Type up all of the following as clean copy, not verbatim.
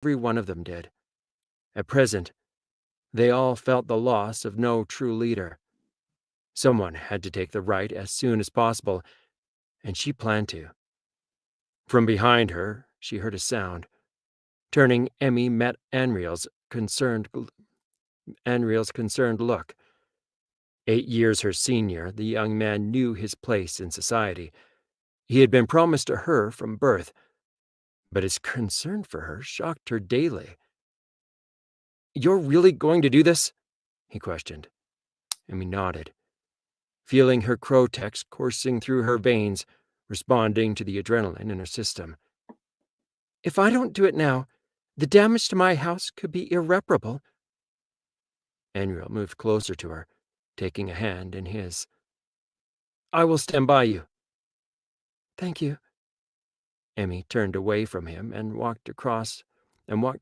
Every one of them did. At present, they all felt the loss of no true leader. Someone had to take the right as soon as possible, and she planned to. From behind her, she heard a sound. Turning, Emmy met Anriel's concerned look. 8 years her senior, the young man knew his place in society. He had been promised to her from birth, but his concern for her shocked her daily. "You're really going to do this?" he questioned. Emmy nodded, feeling her Crotex coursing through her veins, responding to the adrenaline in her system. "If I don't do it now, the damage to my house could be irreparable." Anriel moved closer to her, taking a hand in his. "I will stand by you." "Thank you." Emmy turned away from him and walked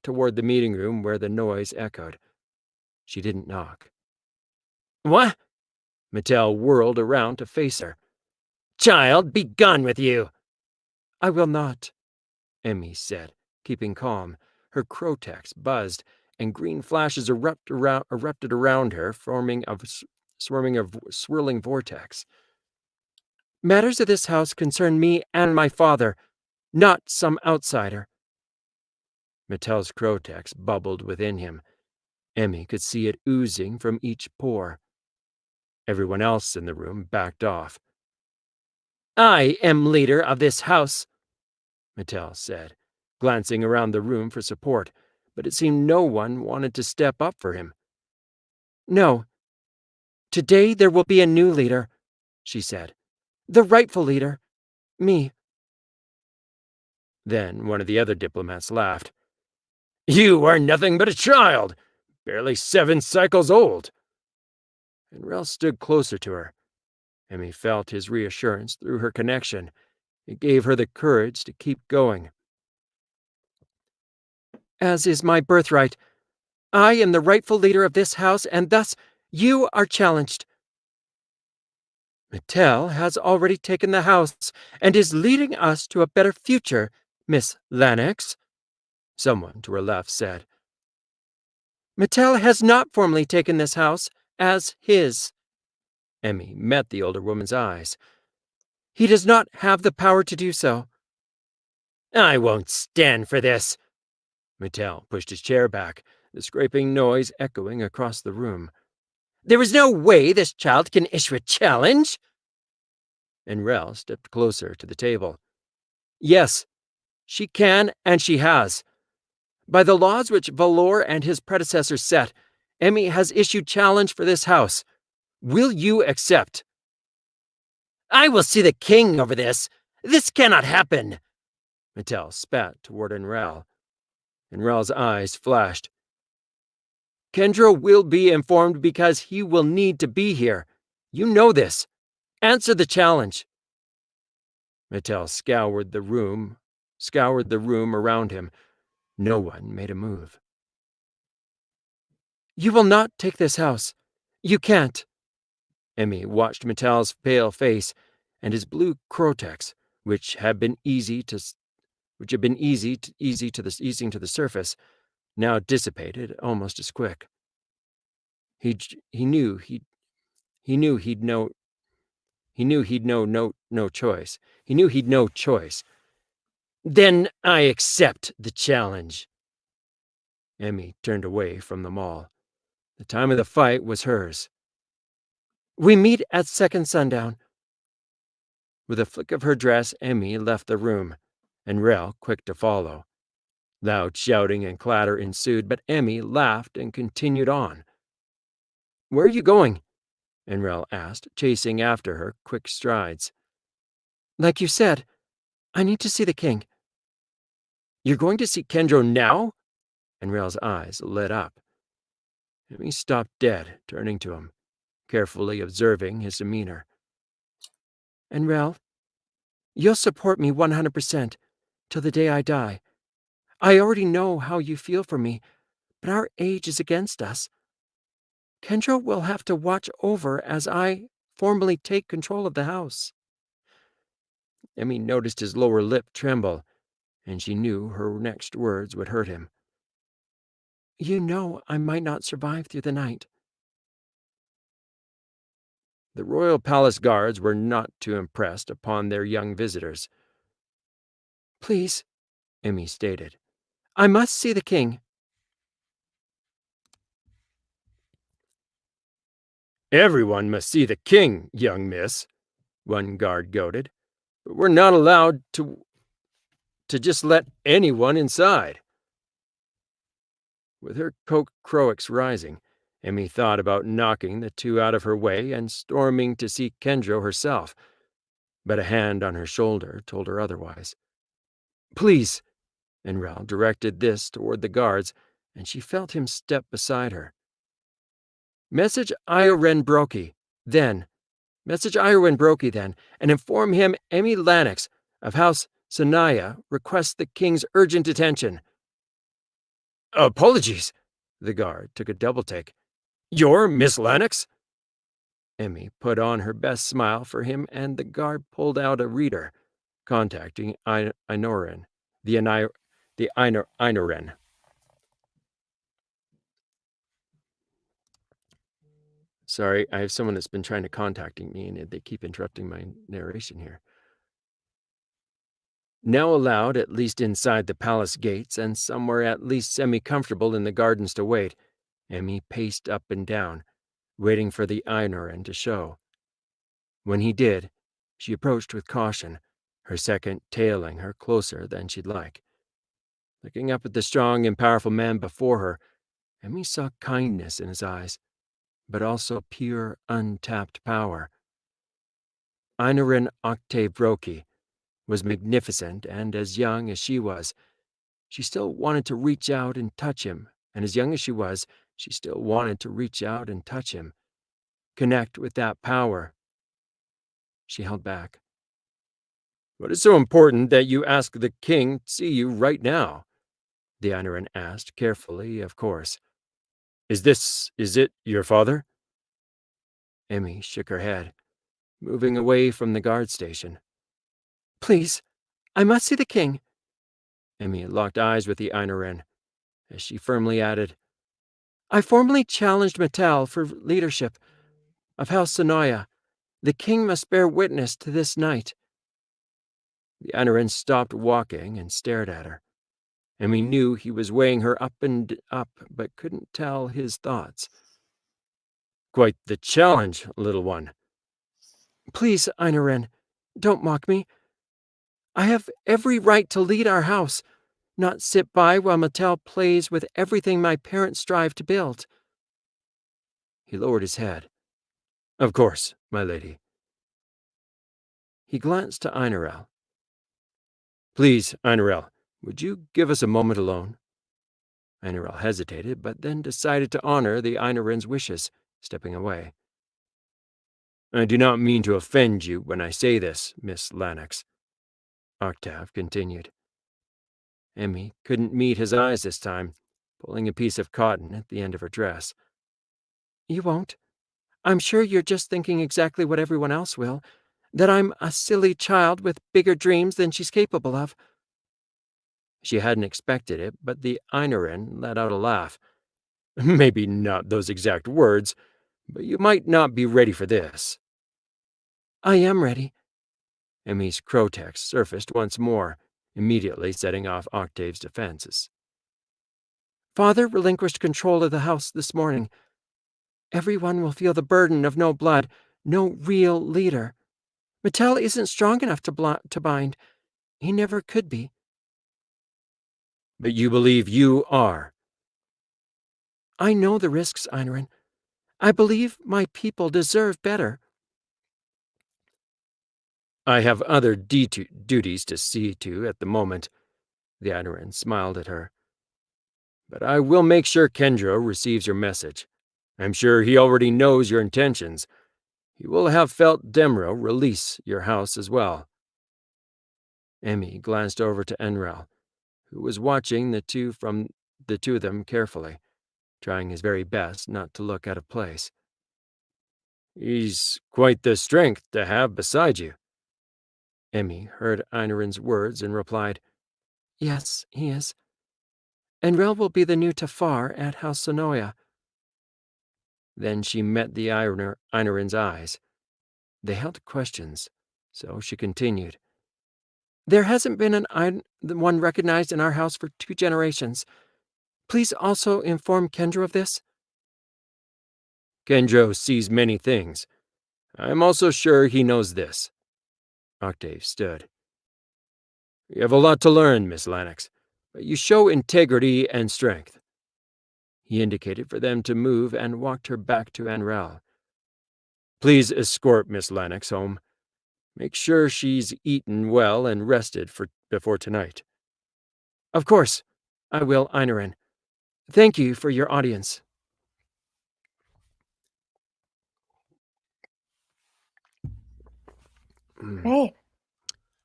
toward the meeting room where the noise echoed. She didn't knock. "What?" Mattel whirled around to face her. "Child, be gone with you!" "I will not," Emmy said, keeping calm. Her Crotex buzzed, and green flashes erupted around her, forming a swirling vortex. "Matters of this house concern me and my father, not some outsider." Mattel's Crotex bubbled within him. Emmy could see it oozing from each pore. Everyone else in the room backed off. "I am leader of this house," Mattel said, glancing around the room for support, but it seemed no one wanted to step up for him. "No. Today there will be a new leader," she said. "The rightful leader. Me." Then one of the other diplomats laughed. "You are nothing but a child, barely 7 cycles old." And Rel stood closer to her. Emmy felt his reassurance through her connection. It gave her the courage to keep going. "As is my birthright, I am the rightful leader of this house, and thus you are challenged." "Mattel has already taken the house and is leading us to a better future, Miss Lanix," someone to her left said. "Mattel has not formally taken this house as his." Emmy met the older woman's eyes. "He does not have the power to do so." "I won't stand for this." Mattel pushed his chair back, the scraping noise echoing across the room. "There is no way this child can issue a challenge." And Rel stepped closer to the table. "Yes, she can and she has. By the laws which Valor and his predecessors set, Emmy has issued challenge for this house. Will you accept?" "I will see the king over this. This cannot happen." Mattel spat toward Enrel. Enrel's eyes flashed. "Kendra will be informed because he will need to be here. You know this. Answer the challenge." Mattel scoured the room around him. No one made a move. "You will not take this house. You can't." Emmy watched Mattel's pale face, and his blue Crotex, which had been easing to the surface, now dissipated almost as quick. He knew he'd no choice. He knew he'd no choice. "Then I accept the challenge." Emmy turned away from them all. The time of the fight was hers. "We meet at second sundown." With a flick of her dress, Emmy left the room, and Rel quick to follow. Loud shouting and clatter ensued, but Emmy laughed and continued on. "Where are you going?" Enrel asked, chasing after her quick strides. "Like you said, I need to see the king." "You're going to see Kendro now?" Enrel's eyes lit up. Emmy stopped dead, turning to him, carefully observing his demeanor. "Enrel, you'll support me 100% till the day I die. I already know how you feel for me, but our age is against us. Kendra will have to watch over as I formally take control of the house." Emmy noticed his lower lip tremble, and she knew her next words would hurt him. You know I might not survive through the night. The royal palace guards were not too impressed upon their young visitors. Please, Emmy stated, I must see the king. Everyone must see the king, young miss, one guard goaded. But we're not allowed to just let anyone inside. With her croaks rising, Emmy thought about knocking the two out of her way and storming to see Kendro herself, but a hand on her shoulder told her otherwise. Please, Enrel directed this toward the guards, and she felt him step beside her. Message Ioren Brokey, then. Message Ioren Brokey, then, and inform him Emmy Lannox of House Sanaya requests the king's urgent attention. Apologies, the guard took a double take. You're Miss Lannox? Emmy put on her best smile for him, and the guard pulled out a reader, contacting Einoren, the Einoren. Sorry, I have someone that's been trying to contact me, and they keep interrupting my narration here. Now allowed at least inside the palace gates and somewhere at least semi-comfortable in the gardens to wait, Emmy paced up and down, waiting for the Einoren to show. When he did, she approached with caution, her second tailing her closer than she'd like. Looking up at the strong and powerful man before her, Emmy saw kindness in his eyes, but also pure, untapped power. Einoren Octave Brokey was magnificent, and as young as she was, she still wanted to reach out and touch him, and as young as she was, she still wanted to reach out and touch him, connect with that power. She held back. What is so important that you ask the king to see you right now? The Einoren asked, carefully, of course. Is it your father? Emmy shook her head, moving away from the guard station. Please, I must see the king. Emmy locked eyes with the Einoren, as she firmly added, I formally challenged Mattel for leadership of House Sonoya. The king must bear witness to this night. The Einoren stopped walking and stared at her. Emmy knew he was weighing her up and up, but couldn't tell his thoughts. Quite the challenge, little one. Please, Einoren, don't mock me. I have every right to lead our house, not sit by while Mattel plays with everything my parents strive to build. He lowered his head. Of course, my lady. He glanced to Einorel. Please, Einorel, would you give us a moment alone? Einorel hesitated, but then decided to honor the Einoren's wishes, stepping away. I do not mean to offend you when I say this, Miss Lannox, Octave continued. Emmy couldn't meet his eyes this time, pulling a piece of cotton at the end of her dress. You won't? I'm sure you're just thinking exactly what everyone else will, that I'm a silly child with bigger dreams than she's capable of. She hadn't expected it, but the Einoren let out a laugh. Maybe not those exact words, but you might not be ready for this. I am ready. Emmy's Crotex surfaced once more, immediately setting off Octave's defenses. Father relinquished control of the house this morning. Everyone will feel the burden of no blood, no real leader. Mattel isn't strong enough to bind. He never could be. But you believe you are. I know the risks, Einoren. I believe my people deserve better. I have other duties to see to at the moment, the Einoren smiled at her. But I will make sure Kendro receives your message. I'm sure he already knows your intentions. He will have felt Demro release your house as well. Emmy glanced over to Enrel, who was watching the two of them carefully, trying his very best not to look out of place. He's quite the strength to have beside you. Emmy heard Einoren's words and replied, Yes, he is. Enrel will be the new Tafar at House Sonoya. Then she met the Einarin's eyes. They held questions, so she continued. There hasn't been one recognized in our house for 2 generations. Please also inform Kendra of this. Kendra sees many things. I'm also sure he knows this. Octave stood. You have a lot to learn, Miss Lennox, but you show integrity and strength. He indicated for them to move and walked her back to Enrel. Please escort Miss Lennox home. Make sure she's eaten well and rested before tonight. Of course, I will, Einarin. Thank you for your audience. Great.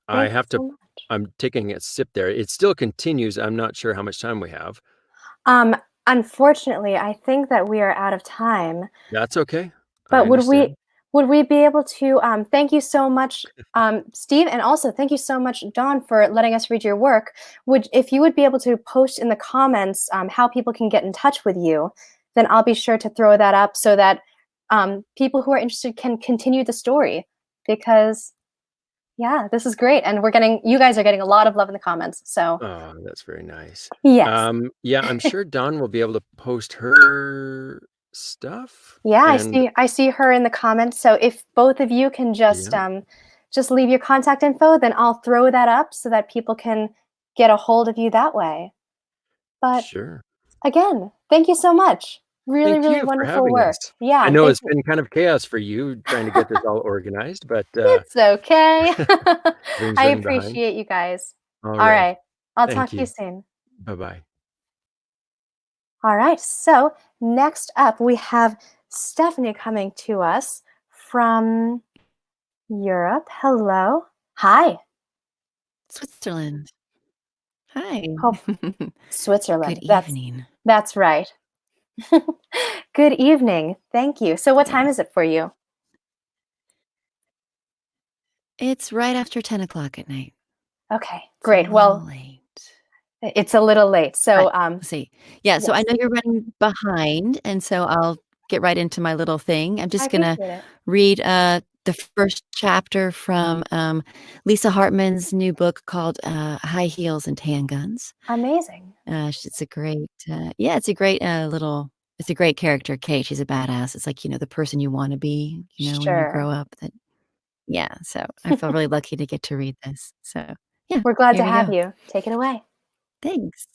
I Thank have you to, so much. I'm taking a sip there. It still continues. I'm not sure how much time we have. Unfortunately, I think that we are out of time. That's okay. I But understand. would we be able to thank you so much, Steve, and also thank you so much, Dawn, for letting us read your work. If you would be able to post in the comments how people can get in touch with you, then I'll be sure to throw that up so that people who are interested can continue the story. Because yeah, this is great, and you guys are getting a lot of love in the comments. So Oh, that's very nice. yes. Yeah, I'm sure Dawn will be able to post her stuff. Yeah, And I see her in the comments. So if both of you can yeah, just leave your contact info, then I'll throw that up so that people can get a hold of you that way. But sure. again, thank you so much. Really, Thank really you for wonderful having work. us. Yeah, I and know thank it's you. been kind of chaos for you trying to get this all organized, but It's okay. everything's I running behind. appreciate you guys. All All right. right. I'll Thank talk to you you. soon. Bye-bye. All right. So next up, we have Stephanie coming to us from Europe. Hello. Hi. Switzerland. Hi. Hope Switzerland. Good evening. That's right. Good evening. Thank you. So what Yeah. time is it for you? It's right after 10 o'clock at night. Okay, It's great. a little Well, late. it's a little late. So Let's see. Yeah, so I yes, know you're running behind, and so I'll get right into my little thing. I'm I just gonna appreciate it. read the first chapter from Lisa Hartman's new book called High Heels and Handguns. Amazing. It's a great, yeah, it's a great it's a great character, Kate. She's a badass. It's like, the person you want to be, when you Sure. grow up. Yeah, so I feel really lucky to get to read this. So, yeah, We're glad here to we have go. you. Take it away. Thanks.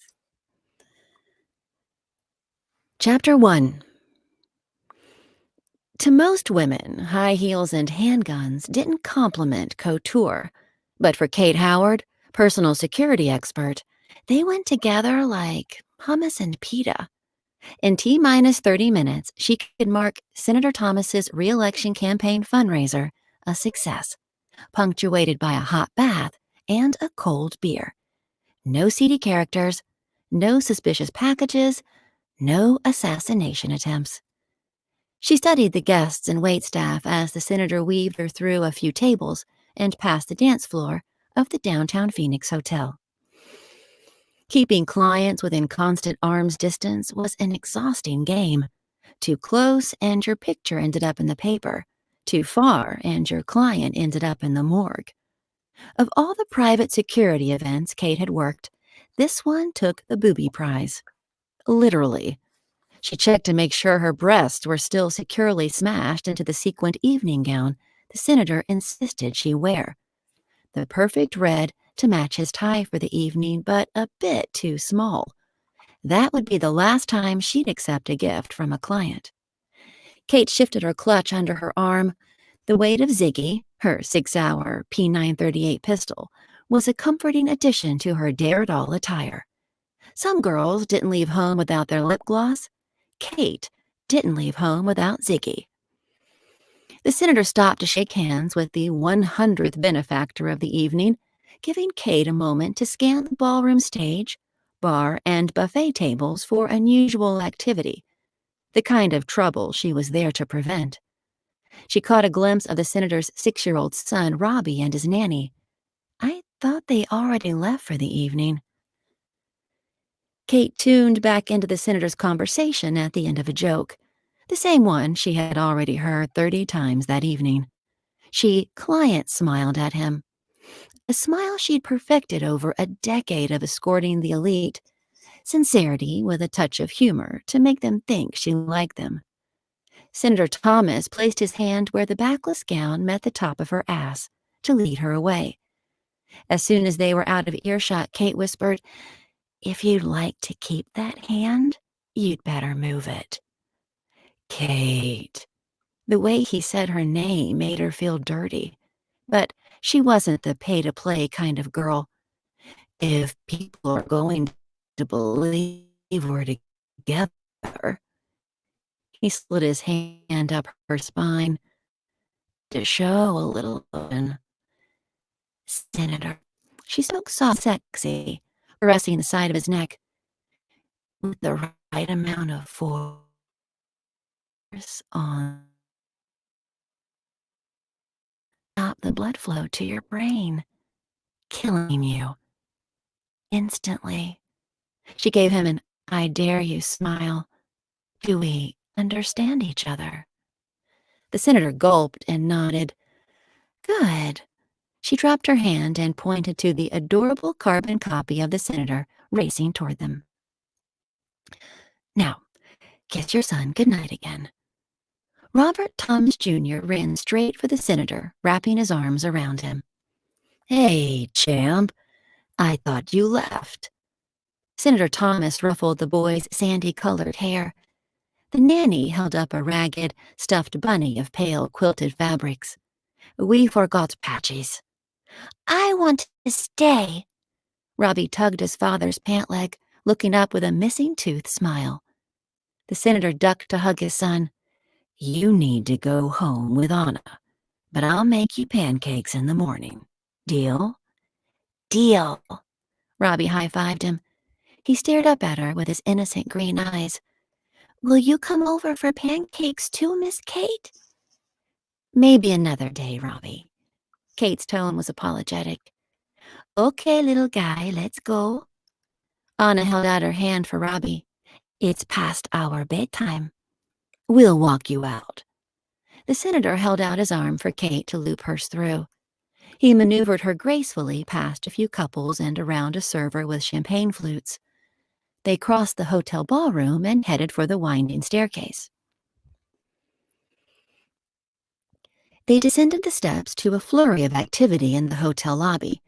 Chapter 1. To most women, high heels and handguns didn't complement couture. But for Kate Howard, personal security expert, they went together like hummus and pita. In T-minus 30 minutes, she could mark Senator Thomas's re-election campaign fundraiser a success, punctuated by a hot bath and a cold beer. No seedy characters, no suspicious packages, no assassination attempts. She studied the guests and waitstaff as the senator weaved her through a few tables and past the dance floor of the downtown Phoenix Hotel. Keeping clients within constant arm's distance was an exhausting game. Too close and your picture ended up in the paper. Too far and your client ended up in the morgue. Of all the private security events Kate had worked, this one took the booby prize. Literally. She checked to make sure her breasts were still securely smashed into the sequined evening gown the senator insisted she wear. The perfect red to match his tie for the evening, but a bit too small. That would be the last time she'd accept a gift from a client. Kate shifted her clutch under her arm. The weight of Ziggy, her 6-hour P938 pistol, was a comforting addition to her dare-it-all attire. Some girls didn't leave home without their lip gloss. Kate didn't leave home without Ziggy. The senator stopped to shake hands with the 100th benefactor of the evening, giving Kate a moment to scan the ballroom stage, bar, and buffet tables for unusual activity, the kind of trouble she was there to prevent. She caught a glimpse of the senator's 6-year-old son, Robbie, and his nanny. I thought they already left for the evening. Kate tuned back into the senator's conversation at the end of a joke, the same one she had already heard 30 times that evening. She client smiled at him, a smile she'd perfected over a decade of escorting the elite, sincerity with a touch of humor to make them think she liked them. Senator Thomas placed his hand where the backless gown met the top of her ass to lead her away. As soon as they were out of earshot, Kate whispered, "If you'd like to keep that hand, you'd better move it." Kate. The way he said her name made her feel dirty, but she wasn't the pay-to-play kind of girl. If people are going to believe we're together, he slid his hand up her spine to show a little open. Senator, she spoke soft, sexy, caressing the side of his neck with the right amount of force on stop the blood flow to your brain, killing you instantly. She gave him an "I dare you" smile. Do we understand each other? The senator gulped and nodded. Good. She dropped her hand and pointed to the adorable carbon copy of the senator racing toward them. Now, kiss your son goodnight again. Robert Thomas Jr. ran straight for the senator, wrapping his arms around him. Hey, champ, I thought you left. Senator Thomas ruffled the boy's sandy-colored hair. The nanny held up a ragged, stuffed bunny of pale quilted fabrics. We forgot Patches. I want to stay. Robbie tugged his father's pant leg, looking up with a missing tooth smile. The senator ducked to hug his son. You need to go home with Anna, but I'll make you pancakes in the morning. Deal? Deal. Robbie high-fived him. He stared up at her with his innocent green eyes. Will you come over for pancakes too, Miss Kate? Maybe another day, Robbie. Kate's tone was apologetic. Okay, little guy, let's go. Anna held out her hand for Robbie. It's past our bedtime. We'll walk you out. The senator held out his arm for Kate to loop hers through. He maneuvered her gracefully past a few couples and around a server with champagne flutes. They crossed the hotel ballroom and headed for the winding staircase. They descended the steps to a flurry of activity in the hotel lobby.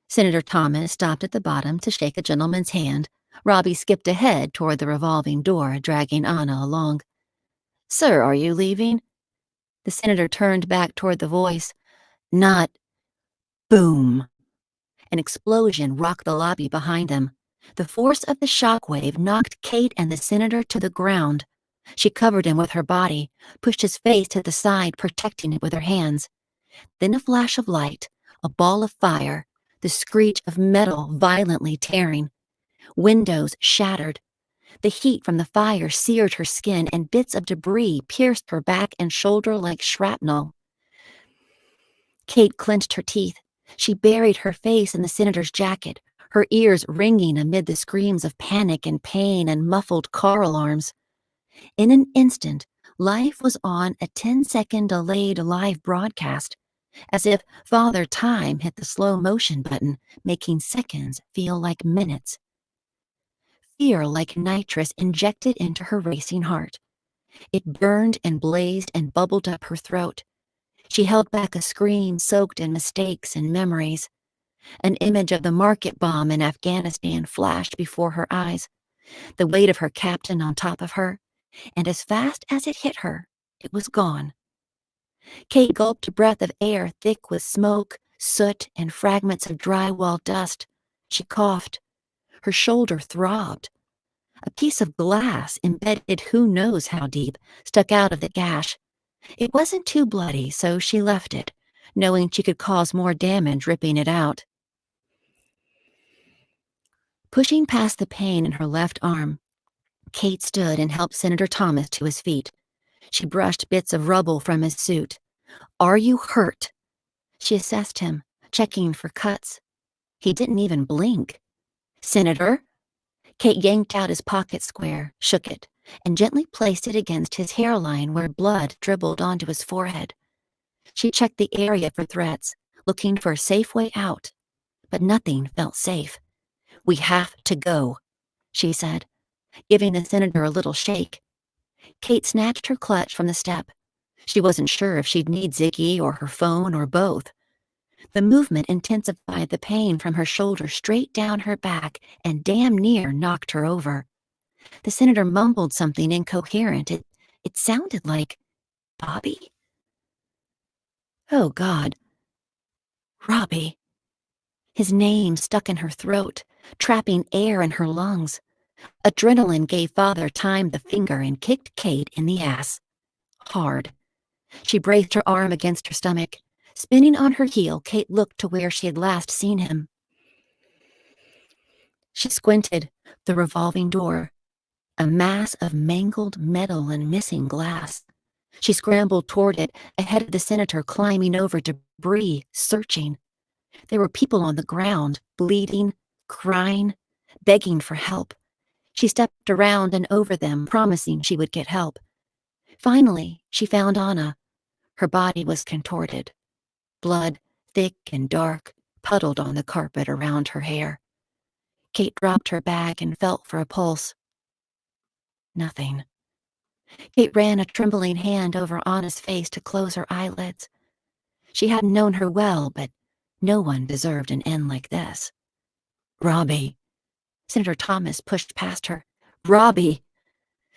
Senator Thomas stopped at the bottom to shake a gentleman's hand. Robbie skipped ahead toward the revolving door, dragging Anna along. Sir, are you leaving? The senator turned back toward the voice. Not. Boom. An explosion rocked the lobby behind them. The force of the shockwave knocked Kate and the senator to the ground. She covered him with her body, pushed his face to the side, protecting it with her hands. Then a flash of light, a ball of fire, the screech of metal violently tearing. Windows shattered. The heat from the fire seared her skin, and bits of debris pierced her back and shoulder like shrapnel. Kate clenched her teeth. She buried her face in the senator's jacket, her ears ringing amid the screams of panic and pain and muffled car alarms. In an instant, life was on a 10-second delayed live broadcast, as if Father Time hit the slow motion button, making seconds feel like minutes. Fear like nitrous injected into her racing heart. It burned and blazed and bubbled up her throat. She held back a scream soaked in mistakes and memories. An image of the market bomb in Afghanistan flashed before her eyes, the weight of her captain on top of her, and as fast as it hit her, it was gone. Kate gulped a breath of air thick with smoke, soot, and fragments of drywall dust. She coughed. Her shoulder throbbed. A piece of glass, embedded who knows how deep, stuck out of the gash. It wasn't too bloody, so she left it, knowing she could cause more damage ripping it out. Pushing past the pain in her left arm, Kate stood and helped Senator Thomas to his feet. She brushed bits of rubble from his suit. Are you hurt? She assessed him, checking for cuts. He didn't even blink. Senator? Kate yanked out his pocket square, shook it, and gently placed it against his hairline where blood dribbled onto his forehead. She checked the area for threats, looking for a safe way out, but nothing felt safe. "We have to go," she said, giving the senator a little shake. Kate snatched her clutch from the step. She wasn't sure if she'd need Ziggy or her phone or both. The movement intensified the pain from her shoulder straight down her back and damn near knocked her over. The senator mumbled something incoherent. It sounded like Bobby. Oh, God. Robbie. His name stuck in her throat, trapping air in her lungs. Adrenaline gave Father Time the finger and kicked Kate in the ass. Hard. She braced her arm against her stomach. Spinning on her heel, Kate looked to where she had last seen him. She squinted. The revolving door. A mass of mangled metal and missing glass. She scrambled toward it, ahead of the senator climbing over debris, searching. There were people on the ground, bleeding, crying, begging for help. She stepped around and over them, promising she would get help. Finally, she found Anna. Her body was contorted. Blood, thick and dark, puddled on the carpet around her hair. Kate dropped her bag and felt for a pulse. Nothing. Kate ran a trembling hand over Anna's face to close her eyelids. She hadn't known her well, but no one deserved an end like this. Robbie. Senator Thomas pushed past her. Robbie.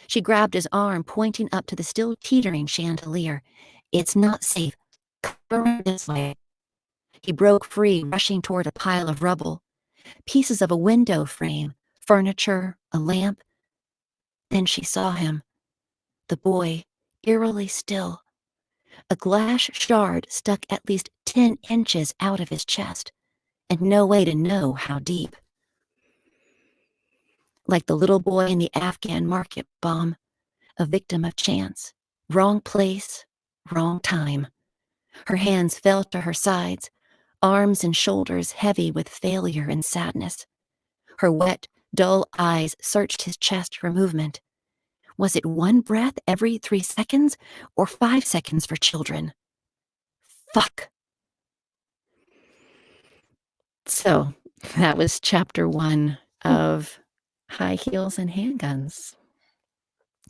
She grabbed his arm, pointing up to the still teetering chandelier. It's not safe. Come this way. He broke free, rushing toward a pile of rubble. Pieces of a window frame, furniture, a lamp. Then she saw him. The boy, eerily still. A glass shard stuck at least 10 inches out of his chest, and no way to know how deep. Like the little boy in the Afghan market bomb, a victim of chance. Wrong place, wrong time. Her hands fell to her sides, arms and shoulders heavy with failure and sadness. Her wet, dull eyes searched his chest for movement. Was it one breath every 3 seconds or 5 seconds for children? Fuck. So that was chapter 1 of High Heels and Handguns.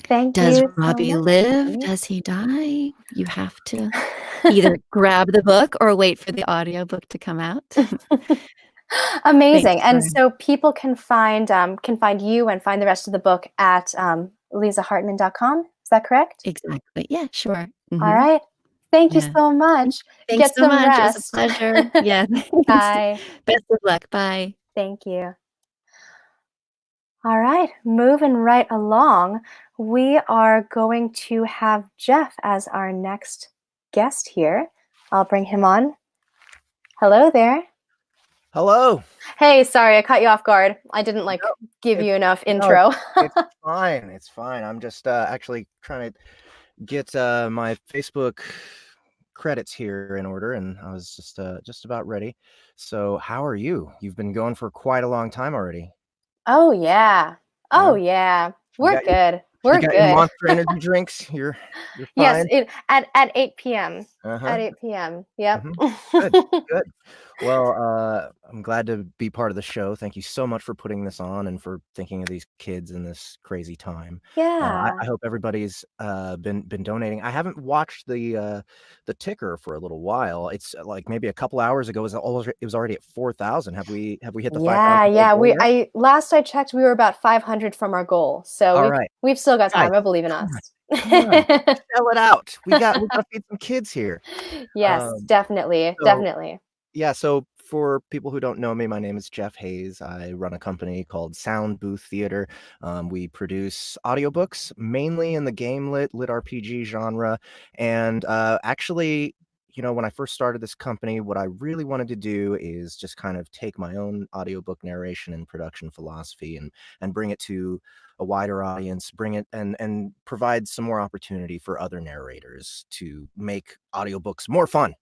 Thank Does you Robbie so much. live? Does he die? You have to either grab the book or wait for the audiobook to come out. Amazing. Thanks, And Lauren. so people can find you and find the rest of the book at lisahartman.com. Is that correct? Exactly. Yeah, sure. All right. Thank you Yeah. so much. Thanks Get so some much. It was a rest. pleasure. Yeah. Bye. Best of luck. Bye. Thank you. All right, moving right along, we are going to have Jeff as our next guest here. I'll bring him on. Hello there. Hello. Hey, sorry, I caught you off guard. I didn't give you enough intro. It's fine. It's fine. I'm just actually trying to get my Facebook credits here in order, and I was just about ready. So, how are you? You've been going for quite a long time already. Oh yeah. Oh Yeah. yeah. We're got your- good. We're You got good. your Monster Energy drinks. You're Yes, fine. at 8 p.m. Uh-huh. At 8 p.m. Yep. Good. Good. Well, I'm glad to be part of the show. Thank you so much for putting this on and for thinking of these kids in this crazy time. Yeah. I hope everybody's been donating. I haven't watched the ticker for a little while. It's like maybe a couple hours ago. It was already at 4,000. Have we hit the 5,000? Yeah. Last I checked, we were about 500 from our goal. So All right. we've still got time. Guys, I believe in us. Come on. Sell it out. We got to feed some kids here. Yes, definitely. Definitely. Yeah, so for people who don't know me, my name is Jeff Hayes. I run a company called Sound Booth Theater. We produce audiobooks mainly in the game lit RPG genre. And actually, when I first started this company, what I really wanted to do is just kind of take my own audiobook narration and production philosophy and bring it to a wider audience, bring it and provide some more opportunity for other narrators to make audiobooks more fun.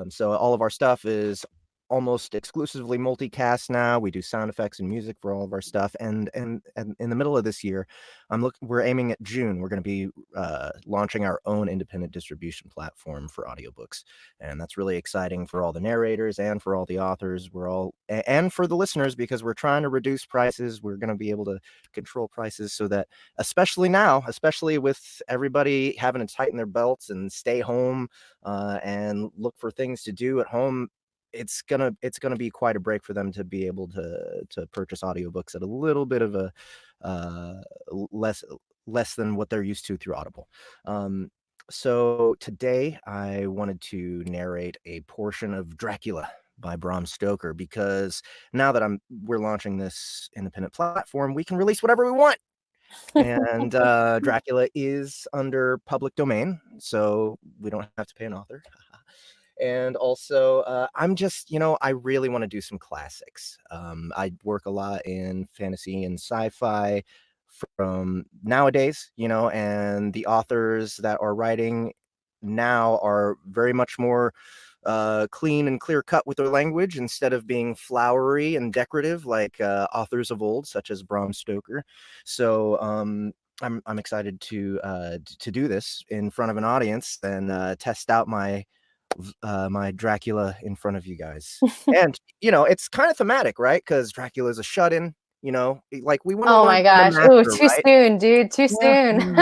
So all of our stuff is almost exclusively multicast now. We do sound effects and music for all of our stuff. And in the middle of this year, we're aiming at June. We're going to be launching our own independent distribution platform for audiobooks. And that's really exciting for all the narrators and for all the authors. And for the listeners, because we're trying to reduce prices. We're going to be able to control prices so that, especially now, especially with everybody having to tighten their belts and stay home and look for things to do at home, it's gonna be quite a break for them to be able to purchase audiobooks at a little bit of a less than what they're used to through Audible. So today I wanted to narrate a portion of Dracula by Bram Stoker, because now that we're launching this independent platform, we can release whatever we want. And Dracula is under public domain, so we don't have to pay an author. And also, I'm just, I really want to do some classics. I work a lot in fantasy and sci-fi from nowadays, and the authors that are writing now are very much more clean and clear cut with their language, instead of being flowery and decorative like authors of old, such as Bram Stoker. So I'm excited to do this in front of an audience and test out my Dracula in front of you guys. And it's kind of thematic, right? Because Dracula is a shut-in. Like, we want to Oh learn my from the gosh. Ooh, master, too right? soon, dude. Too Yeah. soon.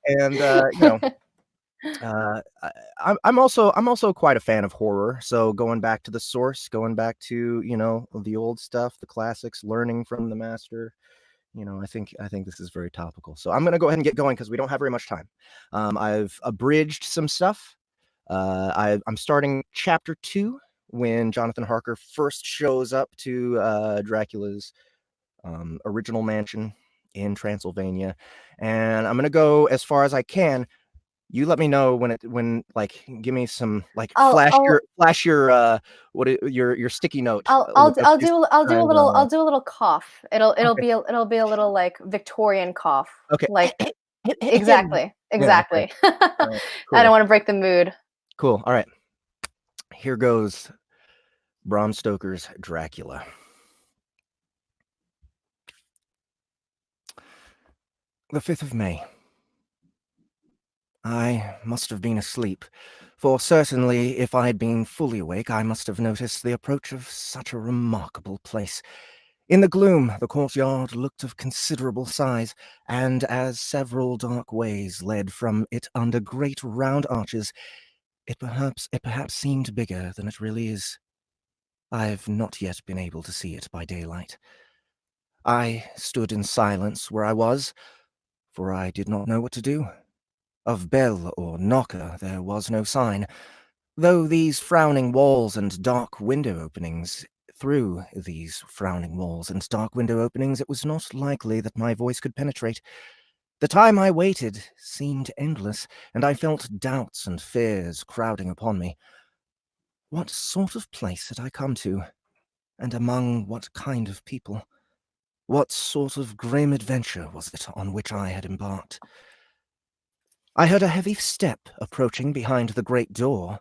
And I'm also quite a fan of horror. So going back to the source, going back to the old stuff, the classics, learning from the master. I think this is very topical. So I'm gonna go ahead and get going because we don't have very much time. I've abridged some stuff. I'm starting chapter 2 when Jonathan Harker first shows up to Dracula's original mansion in Transylvania, and I'm gonna go as far as I can. You let me know when like, give me some, like, flash your your sticky note. I'll with a few do a signs little on cough. It'll Okay. be a little like Victorian cough. Okay. Like exactly. Yeah, okay. Exactly. All right, I cool. don't want to break the mood. Cool. All right. Here goes Bram Stoker's Dracula. The 5th of May. I must have been asleep, for certainly if I had been fully awake, I must have noticed the approach of such a remarkable place. In the gloom, the courtyard looked of considerable size, and as several dark ways led from it under great round arches, it perhaps seemed bigger than it really is. I've not yet been able to see it by daylight. I stood in silence where I was, for I did not know what to do. Of bell or knocker there was no sign, though these frowning walls and dark window openings, through these frowning walls and dark window openings, it was not likely that my voice could penetrate. The time I waited seemed endless, and I felt doubts and fears crowding upon me. What sort of place had I come to, and among what kind of people? What sort of grim adventure was it on which I had embarked? I heard a heavy step approaching behind the great door,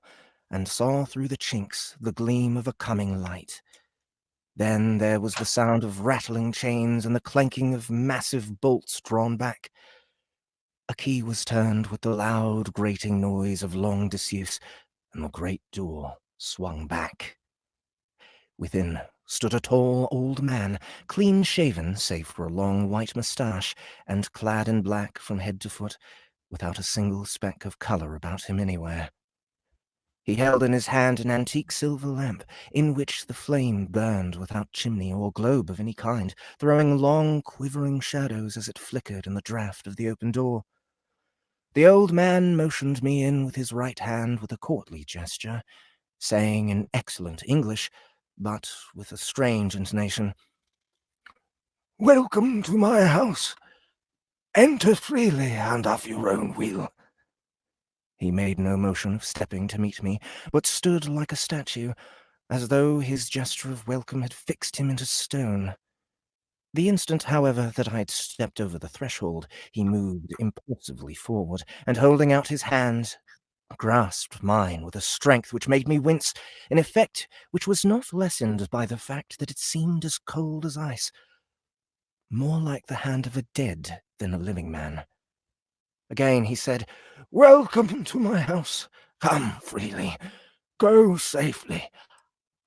and saw through the chinks the gleam of a coming light. Then there was the sound of rattling chains and the clanking of massive bolts drawn back. A key was turned with the loud grating noise of long disuse, and the great door swung back. Within stood a tall old man, clean-shaven save for a long white moustache, and clad in black from head to foot, without a single speck of color about him anywhere. He held in his hand an antique silver lamp, in which the flame burned without chimney or globe of any kind, throwing long, quivering shadows as it flickered in the draught of the open door. The old man motioned me in with his right hand with a courtly gesture, saying in excellent English, but with a strange intonation, "Welcome to my house. Enter freely and of your own will." He made no motion of stepping to meet me, but stood like a statue, as though his gesture of welcome had fixed him into stone. The instant, however, that I had stepped over the threshold, he moved impulsively forward, and holding out his hand, grasped mine with a strength which made me wince, an effect which was not lessened by the fact that it seemed as cold as ice, more like the hand of a dead than a living man. Again he said, "Welcome to my house. Come freely, go safely,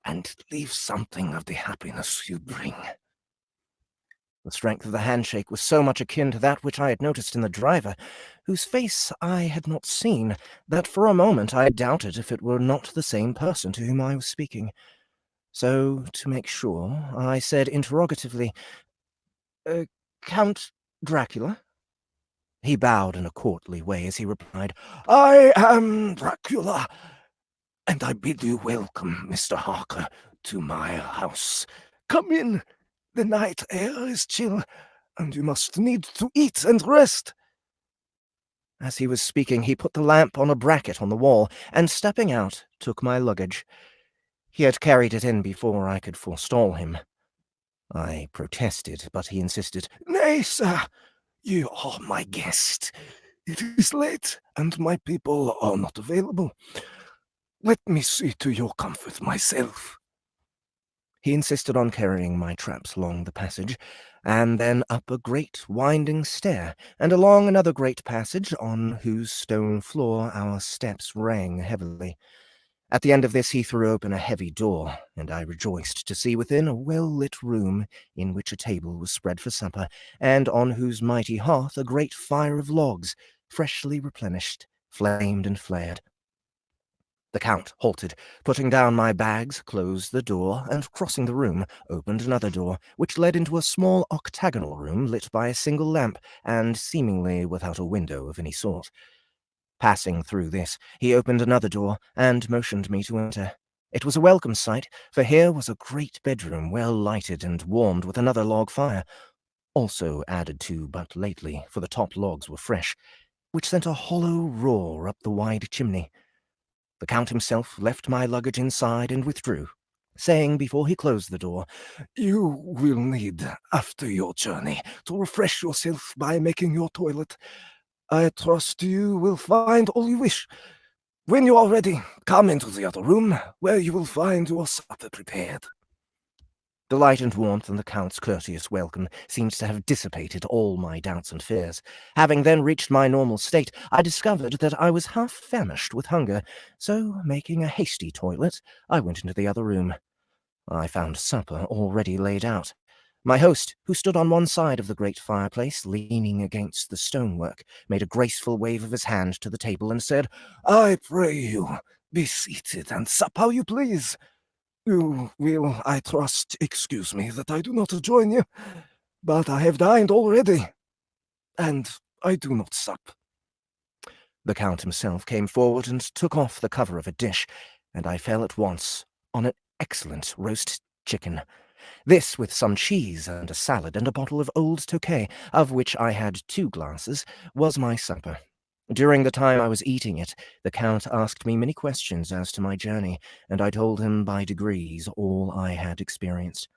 and leave something of the happiness you bring." The strength of the handshake was so much akin to that which I had noticed in the driver, whose face I had not seen, that for a moment I doubted if it were not the same person to whom I was speaking. So, to make sure, I said interrogatively, "Count Dracula?" He bowed in a courtly way as he replied, "I am Dracula, and I bid you welcome, Mr. Harker, to my house. Come in. The night air is chill, and you must need to eat and rest." As he was speaking, he put the lamp on a bracket on the wall, and stepping out, took my luggage. He had carried it in before I could forestall him. I protested, but he insisted, "Nay, sir, you are my guest. It is late, and my people are not available. Let me see to your comfort myself." He insisted on carrying my traps along the passage, and then up a great winding stair, and along another great passage on whose stone floor our steps rang heavily. At the end of this he threw open a heavy door, and I rejoiced to see within a well-lit room in which a table was spread for supper, and on whose mighty hearth a great fire of logs, freshly replenished, flamed and flared. The Count halted, putting down my bags, closed the door, and crossing the room, opened another door, which led into a small octagonal room lit by a single lamp, and seemingly without a window of any sort. Passing through this, he opened another door, and motioned me to enter. It was a welcome sight, for here was a great bedroom well lighted and warmed with another log fire, also added to but lately, for the top logs were fresh, which sent a hollow roar up the wide chimney. The Count himself left my luggage inside and withdrew, saying before he closed the door, "You will need, after your journey, to refresh yourself by making your toilet. I trust you will find all you wish. When you are ready, come into the other room, where you will find your supper prepared." The light and warmth and the Count's courteous welcome seemed to have dissipated all my doubts and fears. Having then reached my normal state, I discovered that I was half famished with hunger, so, making a hasty toilet, I went into the other room. I found supper already laid out. My host, who stood on one side of the great fireplace, leaning against the stonework, made a graceful wave of his hand to the table and said, "I pray you, be seated and sup how you please. You will, I trust, excuse me that I do not join you, but I have dined already, and I do not sup." The Count himself came forward and took off the cover of a dish, and I fell at once on an excellent roast chicken. This, with some cheese and a salad and a bottle of old Tokay, of which I had 2 glasses, was my supper. During the time I was eating it, the Count asked me many questions as to my journey, and I told him by degrees all I had experienced.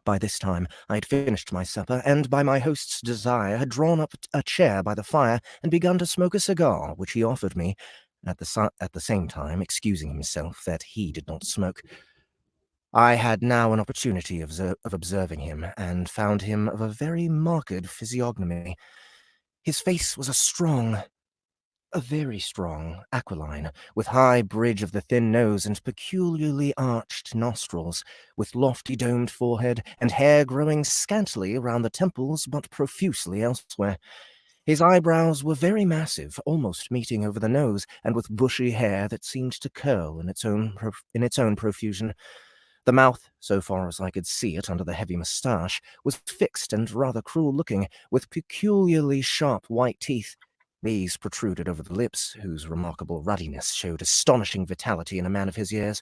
By this time I had finished my supper, and by my host's desire had drawn up a chair by the fire and begun to smoke a cigar, which he offered me, at the same time excusing himself that he did not smoke. I had now an opportunity of observing him, and found him of a very marked physiognomy. His face was a very strong, aquiline, with high bridge of the thin nose and peculiarly arched nostrils, with lofty domed forehead, and hair growing scantily around the temples but profusely elsewhere. His eyebrows were very massive, almost meeting over the nose, and with bushy hair that seemed to curl in its own profusion. The mouth, so far as I could see it under the heavy moustache, was fixed and rather cruel-looking, with peculiarly sharp white teeth. These protruded over the lips, whose remarkable ruddiness showed astonishing vitality in a man of his years.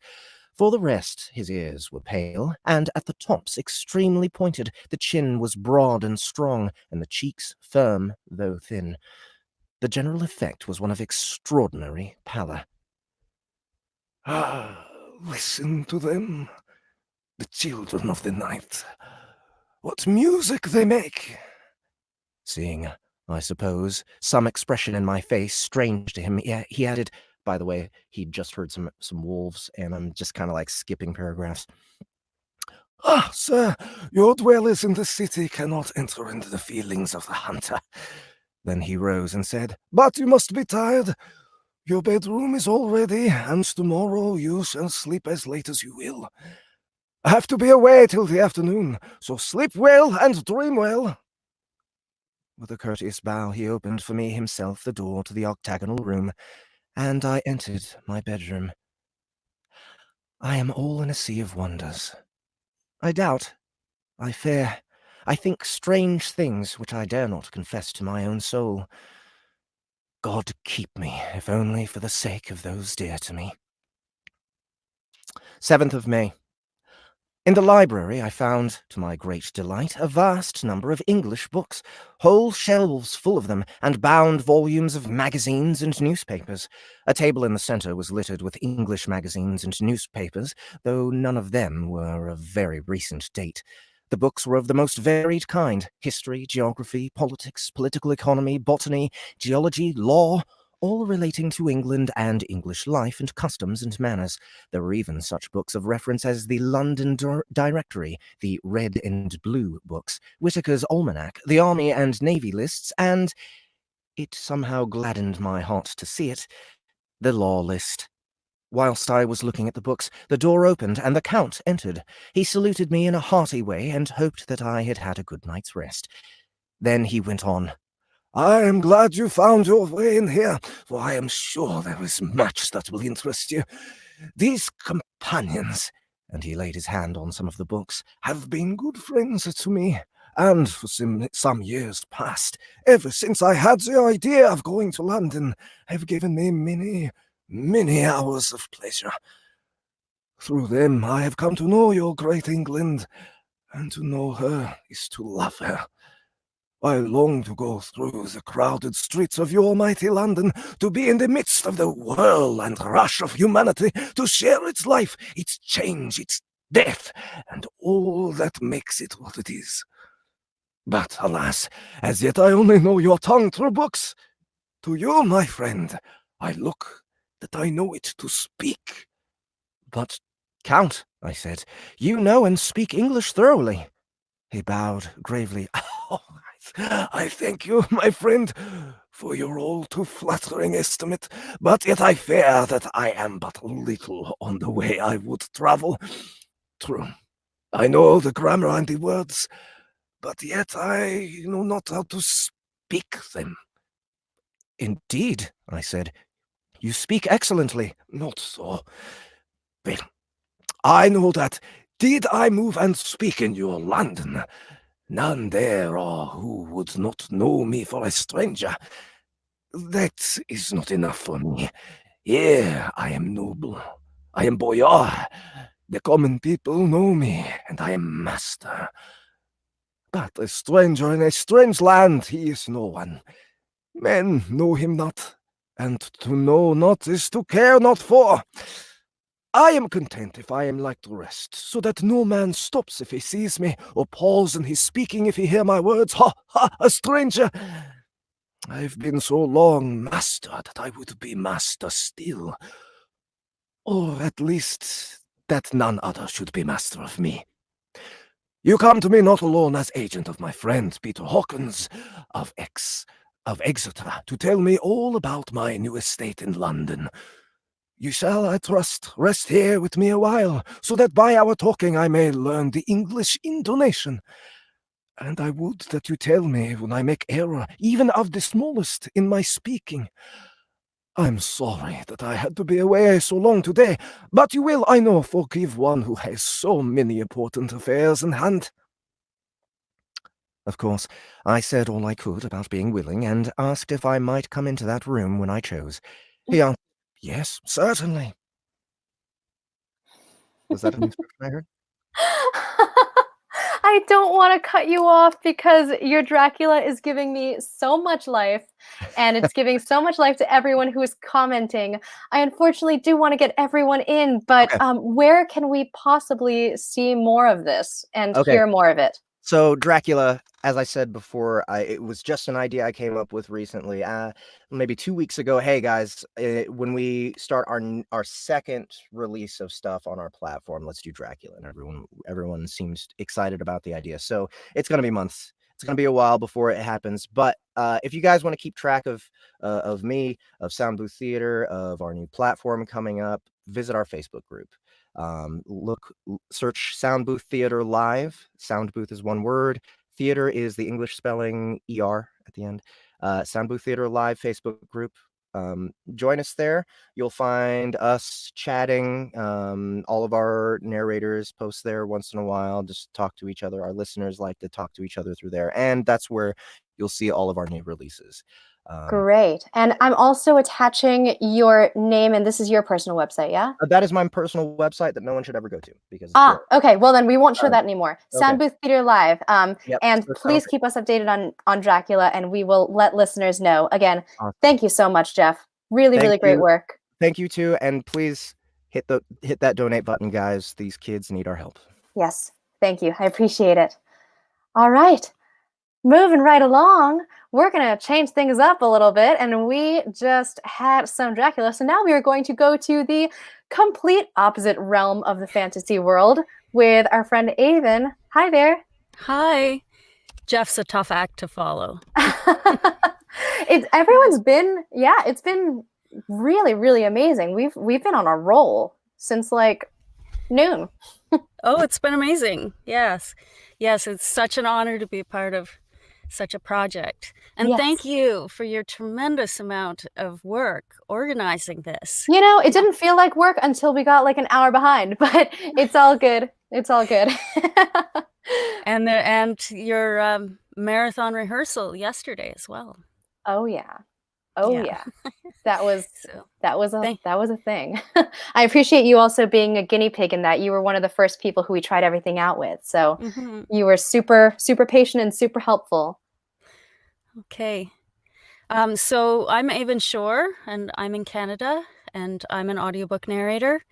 For the rest, his ears were pale, and at the tops extremely pointed. The chin was broad and strong, and the cheeks firm, though thin. The general effect was one of extraordinary pallor. "Ah, listen to them, the children of the night. What music they make!" Seeing I suppose, some expression in my face strange to him. He added, by the way, he'd just heard some wolves, and I'm just kind of like skipping paragraphs. "Ah, sir, your dwellers in the city cannot enter into the feelings of the hunter." Then he rose and said, "But you must be tired. Your bedroom is all ready, and tomorrow you shall sleep as late as you will. I have to be away till the afternoon, so sleep well and dream well." With a courteous bow, he opened for me himself the door to the octagonal room, and I entered my bedroom. I am all in a sea of wonders. I doubt, I fear, I think strange things which I dare not confess to my own soul. God keep me, if only for the sake of those dear to me. 7th of May. In the library I found, to my great delight, a vast number of English books, whole shelves full of them, and bound volumes of magazines and newspapers. A table in the centre was littered with English magazines and newspapers, though none of them were of very recent date. The books were of the most varied kind: history, geography, politics, political economy, botany, geology, law, all relating to England and English life and customs and manners. There were even such books of reference as the London Directory, the Red and Blue books, Whitaker's Almanac, the Army and Navy lists, and, it somehow gladdened my heart to see it, the Law List. Whilst I was looking at the books, the door opened and the Count entered. He saluted me in a hearty way and hoped that I had had a good night's rest. Then he went on. "I am glad you found your way in here, for I am sure there is much that will interest you. These companions," and he laid his hand on some of the books, "have been good friends to me, and for some years past, ever since I had the idea of going to London, have given me many, many hours of pleasure. Through them I have come to know your great England, and to know her is to love her. I long to go through the crowded streets of your mighty London, to be in the midst of the whirl and rush of humanity, to share its life, its change, its death, and all that makes it what it is. But alas, as yet I only know your tongue through books. To you, my friend, I look that I know it to speak." "But, Count," I said, "you know and speak English thoroughly." He bowed gravely. "Oh, I thank you, my friend, for your all too flattering estimate, but yet I fear that I am but little on the way I would travel. True, I know the grammar and the words, but yet I know not how to speak them." "Indeed," I said, "you speak excellently." "Not so. Well, I know that, did I move and speak in your London, none there are who would not know me for a stranger. That is not enough for me. Here I am noble, I am boyar, the common people know me, and I am master. But a stranger in a strange land, he is no one. Men know him not, and to know not is to care not for. I am content if I am like the rest, so that no man stops if he sees me, or pause in his speaking if he hear my words. Ha, ha, a stranger! I've been so long master that I would be master still, or at least that none other should be master of me. You come to me not alone as agent of my friend Peter Hawkins of Exeter, to tell me all about my new estate in London. You shall, I trust, rest here with me a while, so that by our talking I may learn the English intonation. And I would that you tell me when I make error, even of the smallest, in my speaking. I'm sorry that I had to be away so long today, but you will, I know, forgive one who has so many important affairs in hand." Of course, I said all I could about being willing, and asked if I might come into that room when I chose. He answered, "Yes, certainly." Was that an expression I heard? I don't want to cut you off because your Dracula is giving me so much life, and it's giving so much life to everyone who is commenting. I unfortunately do want to get everyone in, but Okay. where can we possibly see more of this and Okay. hear more of it? So Dracula, as I said before, it was just an idea I came up with recently, maybe 2 weeks ago. Hey guys, when we start our second release of stuff on our platform, let's do Dracula, and everyone seems excited about the idea. So it's gonna be months. It's gonna be a while before it happens. But if you guys want to keep track of me, of Sound Booth Theater, of our new platform coming up, visit our Facebook group. Search Sound Booth Theater Live. Sound Booth is one word. Theater is the English spelling ER at the end. Sound Booth Theater Live Facebook group. Join us there. You'll find us chatting. All of our narrators post there once in a while, just talk to each other. Our listeners like to talk to each other through there. And that's where you'll see all of our new releases. Great. And I'm also attaching your name, and this is your personal website, yeah? That is my personal website that no one should ever go to because okay. Well, then we won't show that anymore. Sound Booth Theater Live. Yep, and so please keep us updated on Dracula, and we will let listeners know. Again, thank you so much, Jeff. Really great work. Thank you too, and please hit that donate button, guys. These kids need our help. Yes, thank you. I appreciate it. All right. Moving right along, we're going to change things up a little bit, and we just had some Dracula, so now we are going to go to the complete opposite realm of the fantasy world with our friend Avon. Hi there. Hi. Jeff's a tough act to follow. It's been really amazing. We've been on a roll since like noon. Oh, it's been amazing. Yes, it's such an honor to be a part of such a project. And thank you for your tremendous amount of work organizing this. You know, it didn't feel like work until we got like an hour behind, but it's all good. It's all good. and your marathon rehearsal yesterday as well. Oh yeah. That was a thing. I appreciate you also being a guinea pig in that you were one of the first people who we tried everything out with. So you were super patient and super helpful. Okay. So I'm Avon Shore, and I'm in Canada, and I'm an audiobook narrator.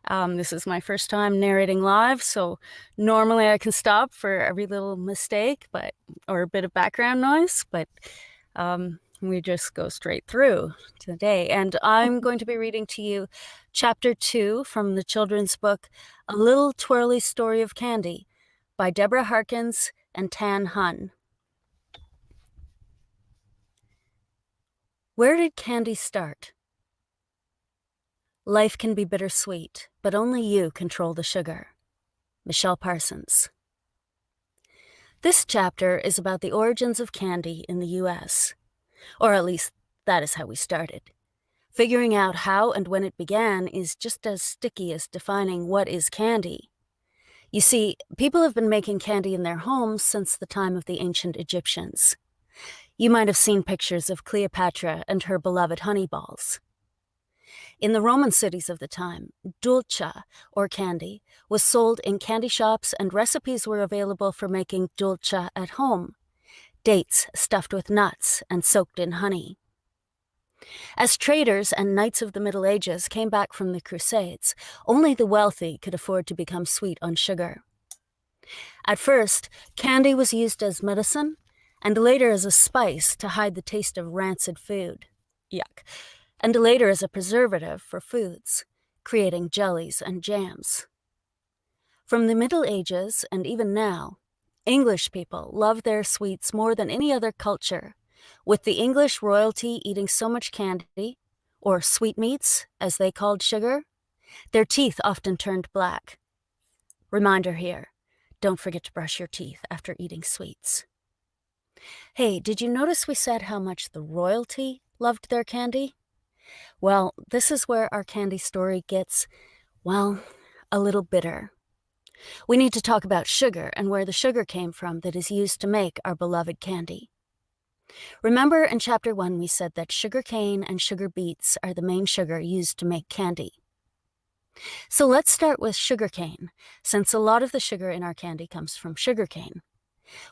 This is my first time narrating live, so normally I can stop for every little mistake or a bit of background noise, but we just go straight through today. And I'm going to be reading to you Chapter 2 from the children's book, A Little Twirly Story of Candy by Deborah Harkins and Tan Hun. Where did candy start? Life can be bittersweet, but only you control the sugar. Michelle Parsons. This chapter is about the origins of candy in the U.S., or at least that is how we started. Figuring out how and when it began is just as sticky as defining what is candy. You see, people have been making candy in their homes since the time of the ancient Egyptians. You might have seen pictures of Cleopatra and her beloved honey balls. In the Roman cities of the time, dulce, or candy, was sold in candy shops, and recipes were available for making dulce at home. Dates stuffed with nuts and soaked in honey. As traders and knights of the Middle Ages came back from the Crusades, only the wealthy could afford to become sweet on sugar. At first, candy was used as medicine, and later as a spice to hide the taste of rancid food. Yuck. And later as a preservative for foods, creating jellies and jams. From the Middle Ages, and even now, English people love their sweets more than any other culture, with the English royalty eating so much candy, or sweetmeats, as they called sugar, their teeth often turned black. Reminder here, don't forget to brush your teeth after eating sweets. Hey, did you notice we said how much the royalty loved their candy? Well, this is where our candy story gets, well, a little bitter. We need to talk about sugar and where the sugar came from that is used to make our beloved candy. Remember in Chapter 1 we said that sugar cane and sugar beets are the main sugar used to make candy. So let's start with sugar cane, since a lot of the sugar in our candy comes from sugar cane.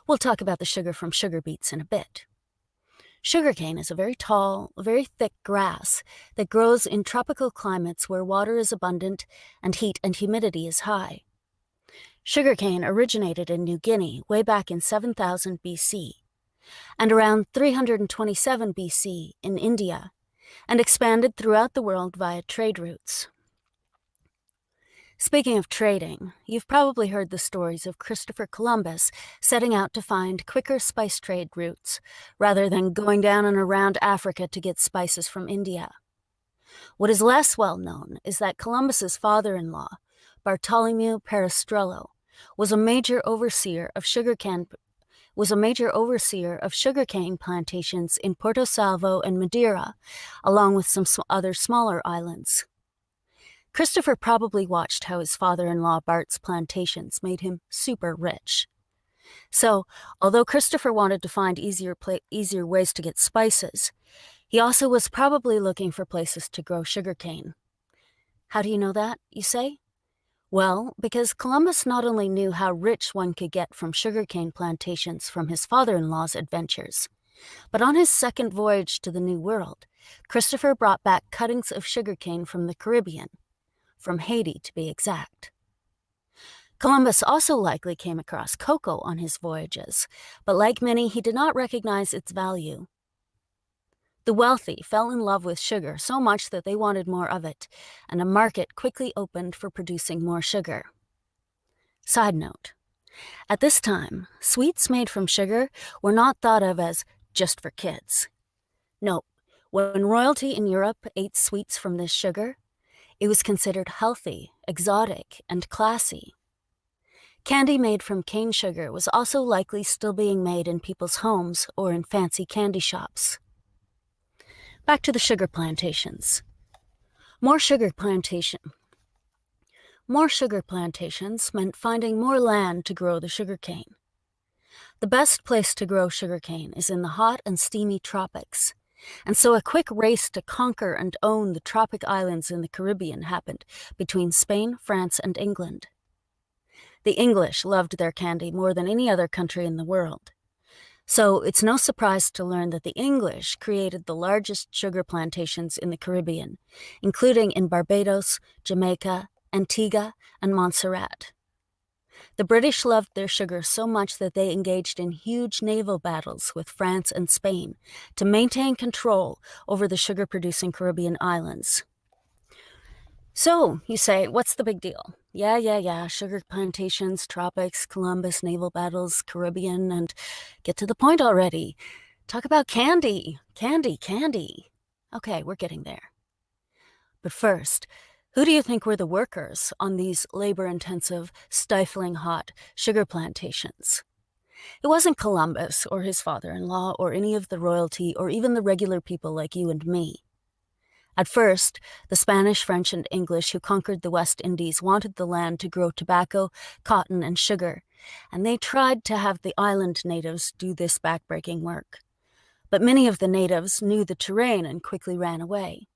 We'll talk about the sugar from sugar beets in a bit. Sugarcane is a very tall, very thick grass that grows in tropical climates where water is abundant and heat and humidity is high. Sugarcane originated in New Guinea way back in 7000 BC, and around 327 BC in India, and expanded throughout the world via trade routes. Speaking of trading, you've probably heard the stories of Christopher Columbus setting out to find quicker spice trade routes, rather than going down and around Africa to get spices from India. What is less well known is that Columbus's father-in-law, Bartolomeu Perestrello, was a major overseer of sugarcane plantations in Porto Salvo and Madeira, along with some other smaller islands. Christopher probably watched how his father-in-law Bart's plantations made him super rich. So, although Christopher wanted to find easier ways to get spices, he also was probably looking for places to grow sugarcane. How do you know that, you say? Well, because Columbus not only knew how rich one could get from sugarcane plantations from his father-in-law's adventures, but on his second voyage to the New World, Christopher brought back cuttings of sugarcane from the Caribbean, from Haiti to be exact. Columbus also likely came across cocoa on his voyages, but like many, he did not recognize its value. The wealthy fell in love with sugar so much that they wanted more of it, and a market quickly opened for producing more sugar. Side note: at this time, sweets made from sugar were not thought of as just for kids. No, when royalty in Europe ate sweets from this sugar, it was considered healthy, exotic, and classy. Candy made from cane sugar was also likely still being made in people's homes or in fancy candy shops. Back to the sugar plantations. More sugar plantations meant finding more land to grow the sugarcane. The best place to grow sugarcane is in the hot and steamy tropics, and so a quick race to conquer and own the tropic islands in the Caribbean happened between Spain, France, and England. The English loved their candy more than any other country in the world. So it's no surprise to learn that the English created the largest sugar plantations in the Caribbean, including in Barbados, Jamaica, Antigua, and Montserrat. The British loved their sugar so much that they engaged in huge naval battles with France and Spain to maintain control over the sugar-producing Caribbean islands. So, you say, what's the big deal? Yeah, sugar plantations, tropics, Columbus, naval battles, Caribbean, and get to the point already. Talk about candy. Candy. Okay, we're getting there. But first, who do you think were the workers on these labor-intensive, stifling hot sugar plantations? It wasn't Columbus or his father-in-law or any of the royalty or even the regular people like you and me. At first, the Spanish, French, and English who conquered the West Indies wanted the land to grow tobacco, cotton, and sugar, and they tried to have the island natives do this backbreaking work. But many of the natives knew the terrain and quickly ran away.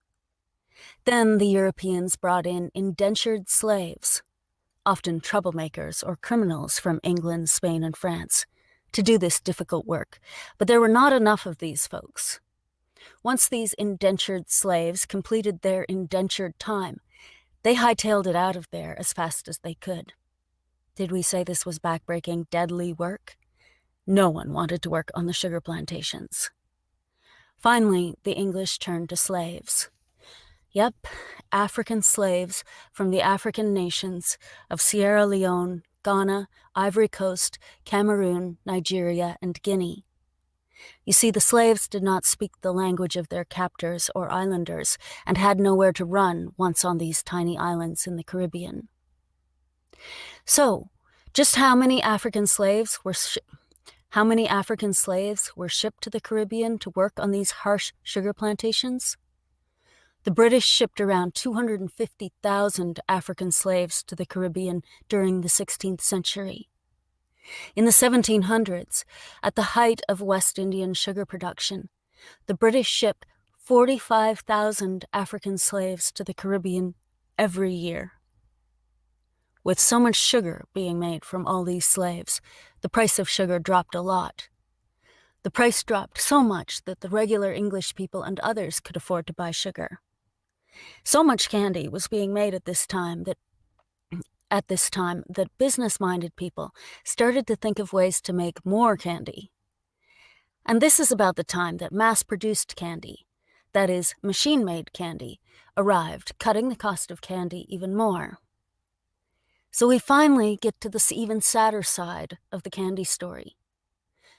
Then the Europeans brought in indentured slaves, often troublemakers or criminals from England, Spain, and France, to do this difficult work, but there were not enough of these folks. Once these indentured slaves completed their indentured time, they hightailed it out of there as fast as they could. Did we say this was backbreaking, deadly work? No one wanted to work on the sugar plantations. Finally, the English turned to slaves. Yep, African slaves from the African nations of Sierra Leone, Ghana, Ivory Coast, Cameroon, Nigeria, and Guinea. You see, the slaves did not speak the language of their captors or islanders and had nowhere to run once on these tiny islands in the Caribbean. So, just how many African slaves were shipped to the Caribbean to work on these harsh sugar plantations? The British shipped around 250,000 African slaves to the Caribbean during the 16th century. In the 1700s, at the height of West Indian sugar production, the British shipped 45,000 African slaves to the Caribbean every year. With so much sugar being made from all these slaves, the price of sugar dropped a lot. The price dropped so much that the regular English people and others could afford to buy sugar. So much candy was being made at this time that at this time that business-minded people started to think of ways to make more candy. And this is about the time that mass-produced candy, that is, machine-made candy, arrived, cutting the cost of candy even more. So we finally get to this even sadder side of the candy story.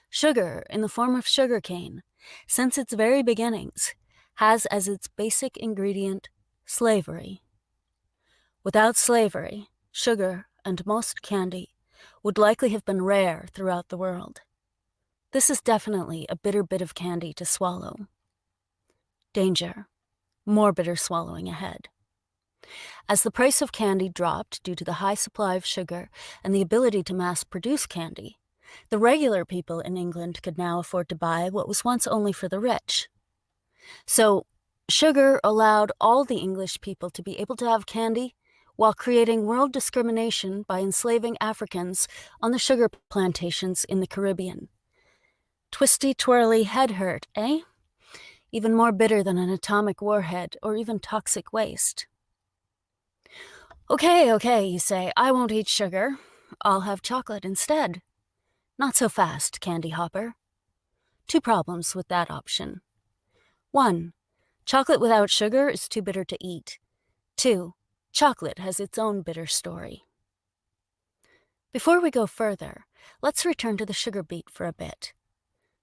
Sugar, in the form of sugarcane, since its very beginnings, has as its basic ingredient slavery. Without slavery, sugar and most candy would likely have been rare throughout the world. This is definitely a bitter bit of candy to swallow. Danger. More bitter swallowing ahead. As the price of candy dropped due to the high supply of sugar and the ability to mass-produce candy, the regular people in England could now afford to buy what was once only for the rich. So, sugar allowed all the English people to be able to have candy while creating world discrimination by enslaving Africans on the sugar plantations in the Caribbean. Twisty, twirly head hurt, eh? Even more bitter than an atomic warhead or even toxic waste. Okay, you say, I won't eat sugar. I'll have chocolate instead. Not so fast, candy hopper. 2 problems with that option. 1. Chocolate without sugar is too bitter to eat. 2. Chocolate has its own bitter story. Before we go further, let's return to the sugar beet for a bit.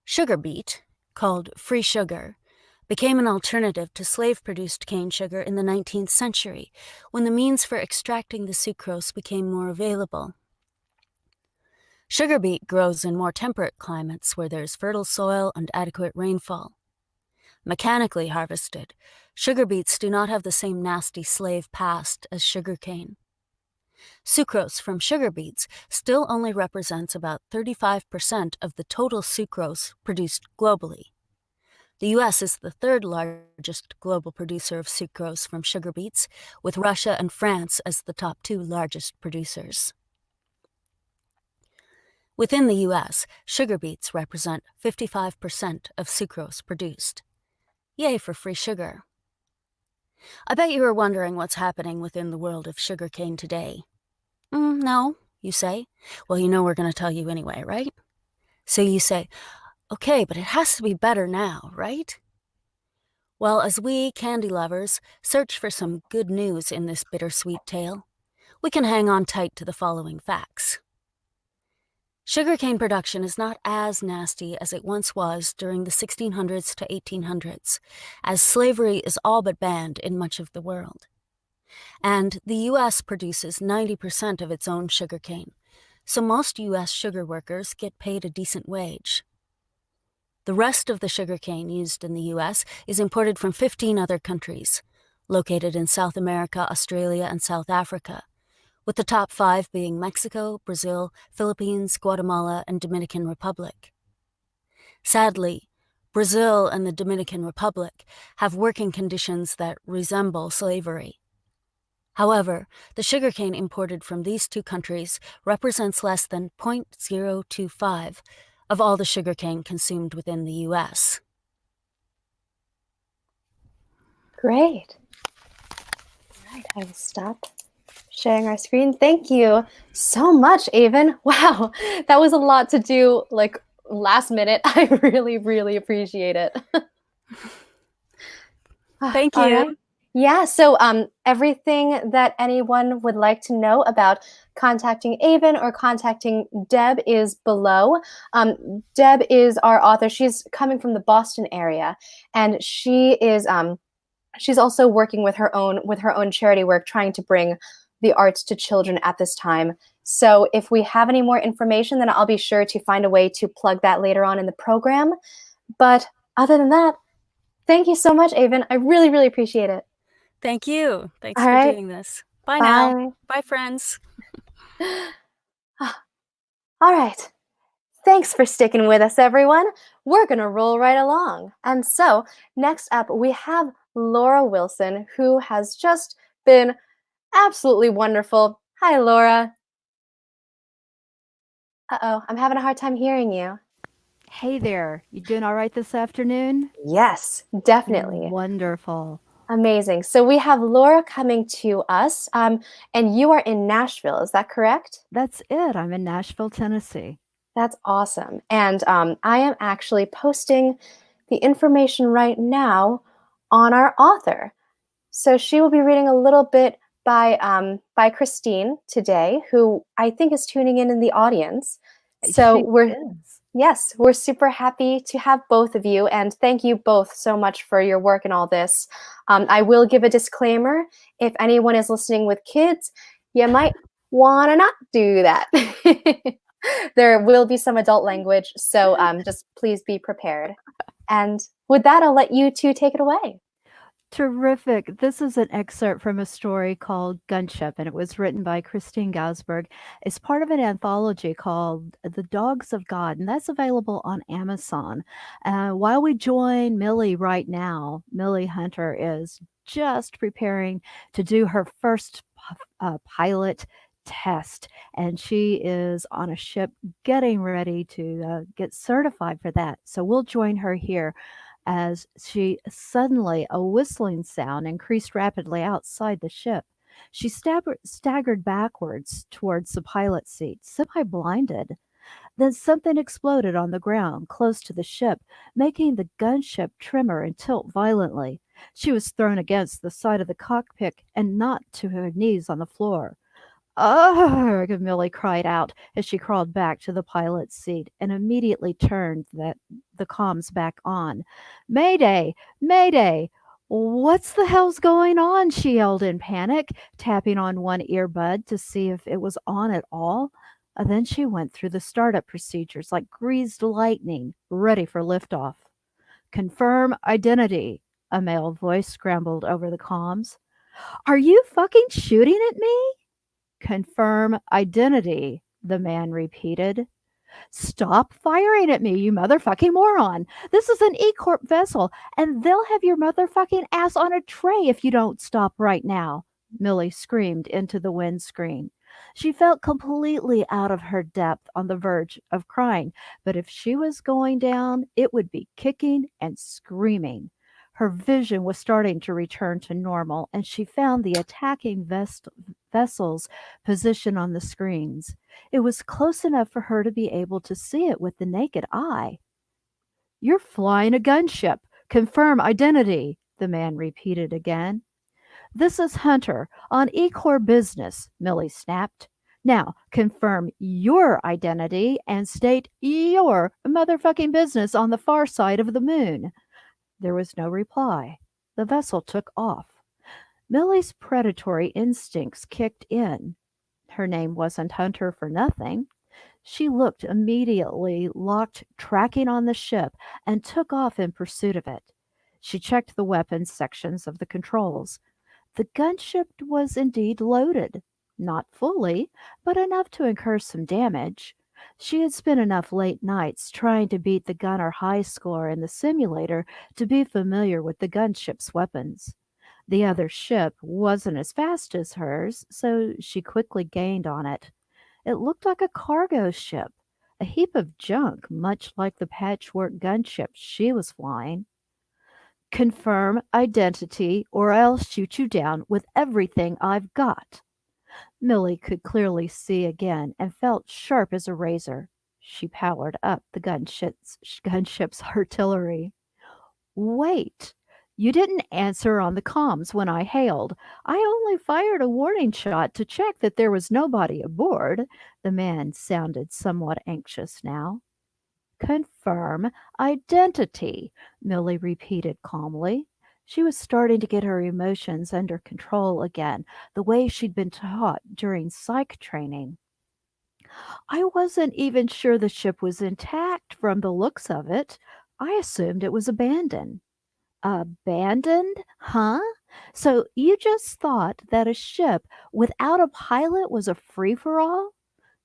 Sugar beet, called free sugar, became an alternative to slave-produced cane sugar in the 19th century, when the means for extracting the sucrose became more available. Sugar beet grows in more temperate climates where there's fertile soil and adequate rainfall. Mechanically harvested, sugar beets do not have the same nasty slave past as sugarcane. Sucrose from sugar beets still only represents about 35% of the total sucrose produced globally. The U.S. is the 3rd largest global producer of sucrose from sugar beets, with Russia and France as the top 2 largest producers. Within the U.S., sugar beets represent 55% of sucrose produced. Yay for free sugar. I bet you are wondering what's happening within the world of sugarcane today. No, you say. Well, you know we're going to tell you anyway, right? So you say, okay, but it has to be better now, right? Well, as we, candy lovers, search for some good news in this bittersweet tale, we can hang on tight to the following facts. Sugarcane production is not as nasty as it once was during the 1600s to 1800s, as slavery is all but banned in much of the world. And the U.S. produces 90% of its own sugarcane, so most U.S. sugar workers get paid a decent wage. The rest of the sugarcane used in the U.S. is imported from 15 other countries, located in South America, Australia, and South Africa, with the top 5 being Mexico, Brazil, Philippines, Guatemala, and Dominican Republic. Sadly, Brazil and the Dominican Republic have working conditions that resemble slavery. However, the sugarcane imported from these 2 countries represents less than 0.025 of all the sugarcane consumed within the U.S. Great. All right, I will stop sharing our screen. Thank you so much, Avon. Wow, that was a lot to do, like, last minute. I really, really appreciate it. Thank All you. right. Yeah, so everything that anyone would like to know about contacting Avon or contacting Deb is below. Deb is our author. She's coming from the Boston area, and she is she's also working with her own charity work, trying to bring the arts to children at this time. So if we have any more information, then I'll be sure to find a way to plug that later on in the program. But other than that, thank you so much, Avon. I really, really appreciate it. Thank you. Thanks All for right. doing this. Bye now. Bye. Bye, friends. All right. Thanks for sticking with us, everyone. We're going to roll right along. And so, next up, we have Laura Wilson, who has just been absolutely wonderful. Hi, Laura. Uh-oh, I'm having a hard time hearing you. Hey there. You doing all right this afternoon? Yes, definitely. Wonderful. Amazing. So we have Laura coming to us, and you are in Nashville. Is that correct? That's it. I'm in Nashville, Tennessee. That's awesome. And I am actually posting the information right now on our author. So she will be reading a little bit by Christine today, who I think is tuning in the audience. So we're super happy to have both of you, and thank you both so much for your work and all this. I will give a disclaimer: if anyone is listening with kids, you might want to not do that. There will be some adult language, so just please be prepared. And with that, I'll let you two take it away. Terrific. This is an excerpt from a story called Gunship, and it was written by Christine Gausberg. It's part of an anthology called The Dogs of God, and that's available on Amazon. While we join Millie right now, Millie Hunter is just preparing to do her first pilot test, and she is on a ship getting ready to get certified for that. So we'll join her here as suddenly a whistling sound increased rapidly outside the ship. She staggered backwards towards the pilot's seat, semi-blinded. Then something exploded on the ground close to the ship, making the gunship tremor and tilt violently. She was thrown against the side of the cockpit and knocked to her knees on the floor. "Ugh!" Millie cried out as she crawled back to the pilot's seat and immediately turned the comms back on. "Mayday! Mayday! What's the hell's going on?" she yelled in panic, tapping on one earbud to see if it was on at all. Then she went through the startup procedures like greased lightning, ready for liftoff. "Confirm identity," a male voice scrambled over the comms. "Are you fucking shooting at me?" "Confirm identity," the man repeated. "Stop firing at me, you motherfucking moron. This is an E-Corp vessel, and they'll have your motherfucking ass on a tray if you don't stop right now," Millie screamed into the windscreen. She felt completely out of her depth, on the verge of crying, but if she was going down, it would be kicking and screaming. Her vision was starting to return to normal, and she found the attacking vessel's position on the screens. It was close enough for her to be able to see it with the naked eye. "You're flying a gunship. Confirm identity," the man repeated again. "This is Hunter, on E-Corps business," Millie snapped. "Now, confirm your identity and state your motherfucking business on the far side of the moon." There was no reply. The vessel took off. Millie's predatory instincts kicked in. Her name wasn't Hunter for nothing. She looked immediately, locked tracking on the ship, and took off in pursuit of it. She checked the weapons sections of the controls. The gunship was indeed loaded. Not fully, but enough to incur some damage. She had spent enough late nights trying to beat the gunner high score in the simulator to be familiar with the gunship's weapons. The other ship wasn't as fast as hers, so she quickly gained on it. It looked like a cargo ship, a heap of junk, much like the patchwork gunship she was flying. "Confirm identity, or I'll shoot you down with everything I've got." Millie could clearly see again and felt sharp as a razor. She powered up the gunship's artillery. "Wait! You didn't answer on the comms when I hailed. I only fired a warning shot to check that there was nobody aboard." The man sounded somewhat anxious now. "Confirm identity," Millie repeated calmly. She was starting to get her emotions under control again, the way she'd been taught during psych training. "I wasn't even sure the ship was intact from the looks of it. I assumed it was abandoned." "Abandoned? Huh? So you just thought that a ship without a pilot was a free-for-all?"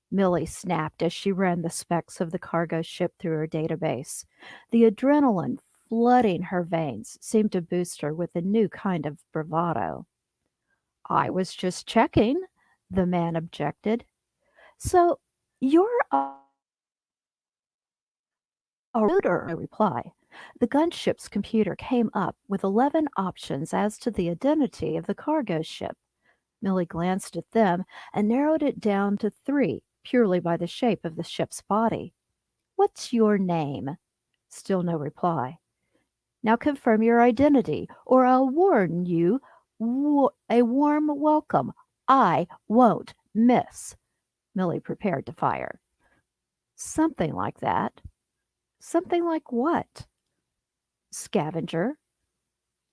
Millie snapped as she ran the specs of the cargo ship through her database. The adrenaline flooding her veins seemed to boost her with a new kind of bravado. "I was just checking," the man objected. "So you're a recruiter," I reply. The gunship's computer came up with 11 options as to the identity of the cargo ship. Millie glanced at them and narrowed it down to 3, purely by the shape of the ship's body. "What's your name?" Still no reply. "Now confirm your identity, or I'll warn you a warm welcome I won't miss." Millie prepared to fire. "Something like that." "Something like what?" "Scavenger."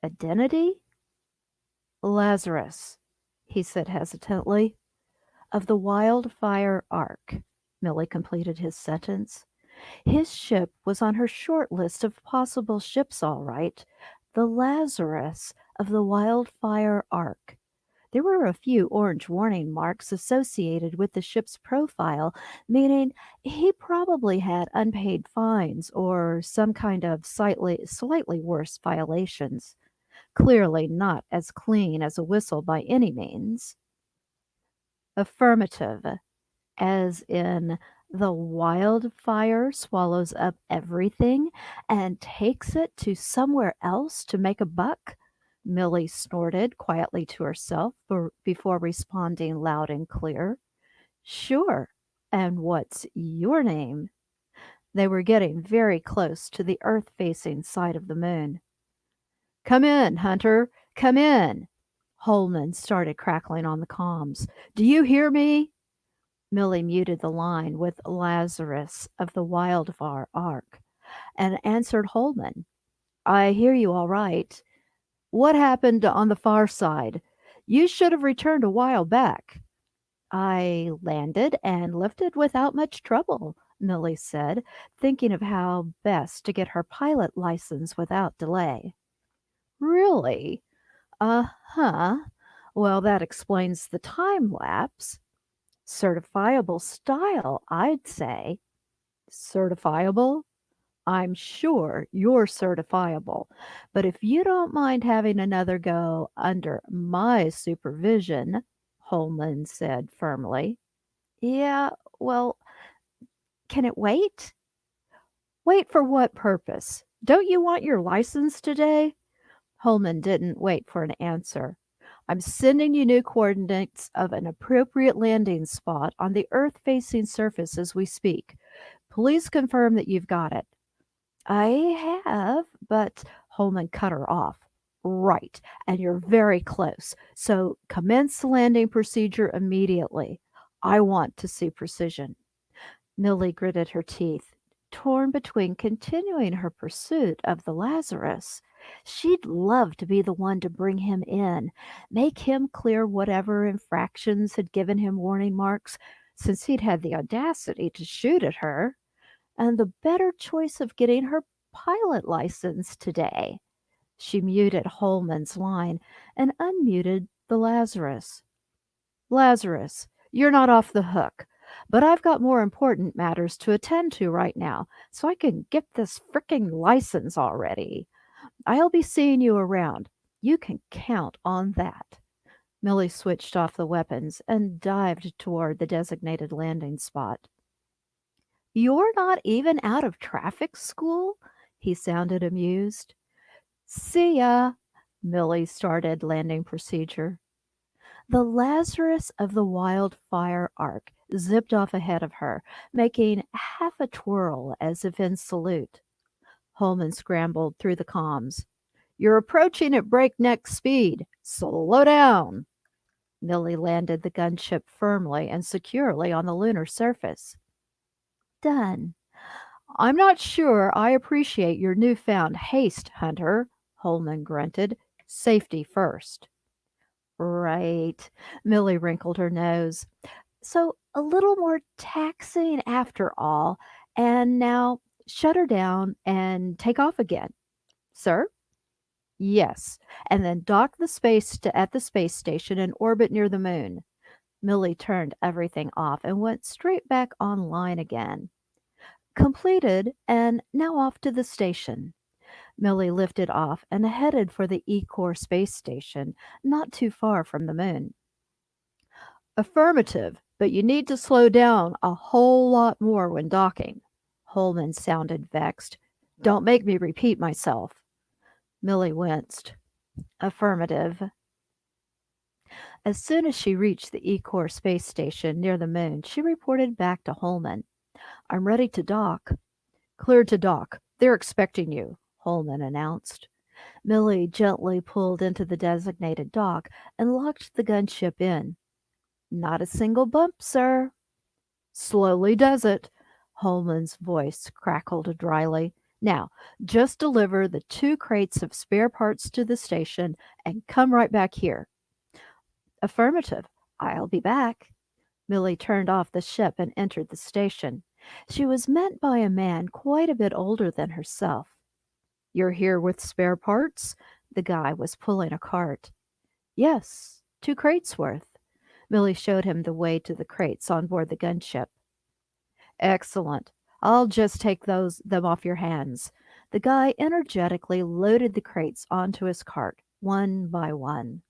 "Identity?" "Lazarus," he said hesitantly. "Of the Wildfire Ark," Millie completed his sentence. His ship was on her short list of possible ships, all right. The Lazarus of the Wildfire Ark. There were a few orange warning marks associated with the ship's profile, meaning he probably had unpaid fines or some kind of slightly worse violations. Clearly not as clean as a whistle by any means. Affirmative, as in the wildfire swallows up everything and takes it to somewhere else to make a buck? Millie snorted quietly to herself before responding loud and clear. "Sure. And what's your name?" They were getting very close to the earth-facing side of the moon. "Come in, Hunter. Come in." Holman started crackling on the comms. "Do you hear me?" Millie muted the line with Lazarus of the Wildfire Ark and answered Holman. "I hear you all right. What happened on the far side? You should have returned a while back." "I landed and lifted without much trouble," Millie said, thinking of how best to get her pilot license without delay. "Really? Uh-huh. Well, that explains the time lapse. Certifiable style, I'd say." "Certifiable? I'm sure you're certifiable. But if you don't mind having another go under my supervision," Holman said firmly. "Yeah, well, can it wait?" "Wait for what purpose? Don't you want your license today?" Holman didn't wait for an answer. "I'm sending you new coordinates of an appropriate landing spot on the Earth-facing surface as we speak. Please confirm that you've got it." "I have, but—" Holman cut her off. "Right, and you're very close, so commence landing procedure immediately. I want to see precision." Millie gritted her teeth, torn between continuing her pursuit of the Lazarus. She'd love to be the one to bring him in, make him clear whatever infractions had given him warning marks, since he'd had the audacity to shoot at her. And the better choice of getting her pilot license today. She muted Holman's line and unmuted the Lazarus. "Lazarus, you're not off the hook, but I've got more important matters to attend to right now, so I can get this fricking license already. I'll be seeing you around. You can count on that." Millie switched off the weapons and dived toward the designated landing spot. "You're not even out of traffic school?" He sounded amused. "See ya." Millie started landing procedure. The Lazarus of the Wildfire Ark zipped off ahead of her, making half a twirl as if in salute. Holman scrambled through the comms. "You're approaching at breakneck speed. Slow down." Millie landed the gunship firmly and securely on the lunar surface. "Done." "I'm not sure I appreciate your newfound haste, Hunter," Holman grunted. "Safety first." "Right." Millie wrinkled her nose. "So a little more taxing after all. And now shut her down and take off again." "Sir?" "Yes. And then dock at the space station and orbit near the moon." Millie turned everything off and went straight back online again. "Completed, and now off to the station." Millie lifted off and headed for the E-Core space station, not too far from the moon. "Affirmative, but you need to slow down a whole lot more when docking." Holman sounded vexed. Don't make me repeat myself. Millie winced. Affirmative. As soon as she reached the E-Core space station near the moon, she reported back to Holman. I'm ready to dock. Cleared to dock. They're expecting you, Holman announced. Millie gently pulled into the designated dock and locked the gunship in. Not a single bump, sir. Slowly does it. Holman's voice crackled dryly. Now, just deliver the 2 crates of spare parts to the station and come right back here. Affirmative. I'll be back. Millie turned off the ship and entered the station. She was met by a man quite a bit older than herself. You're here with spare parts? The guy was pulling a cart. Yes, 2 crates worth. Millie showed him the way to the crates on board the gunship. Excellent. I'll just take them off your hands. The guy energetically loaded the crates onto his cart, one by one.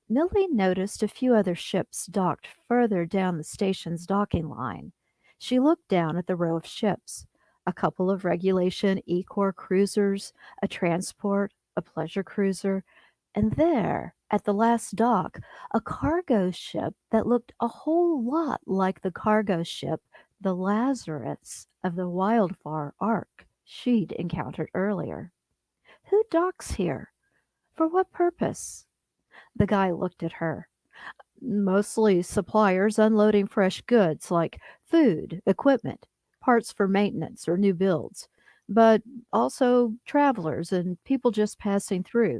Millie noticed a few other ships docked further down the station's docking line. She looked down at the row of ships. A couple of regulation E-Core cruisers, a transport, a pleasure cruiser, and there, at the last dock, a cargo ship that looked a whole lot like the cargo ship, the Lazarus of the Wildfire Ark, she'd encountered earlier. Who docks here? For what purpose? The guy looked at her. Mostly suppliers unloading fresh goods like food, equipment, parts for maintenance or new builds, but also travelers and people just passing through.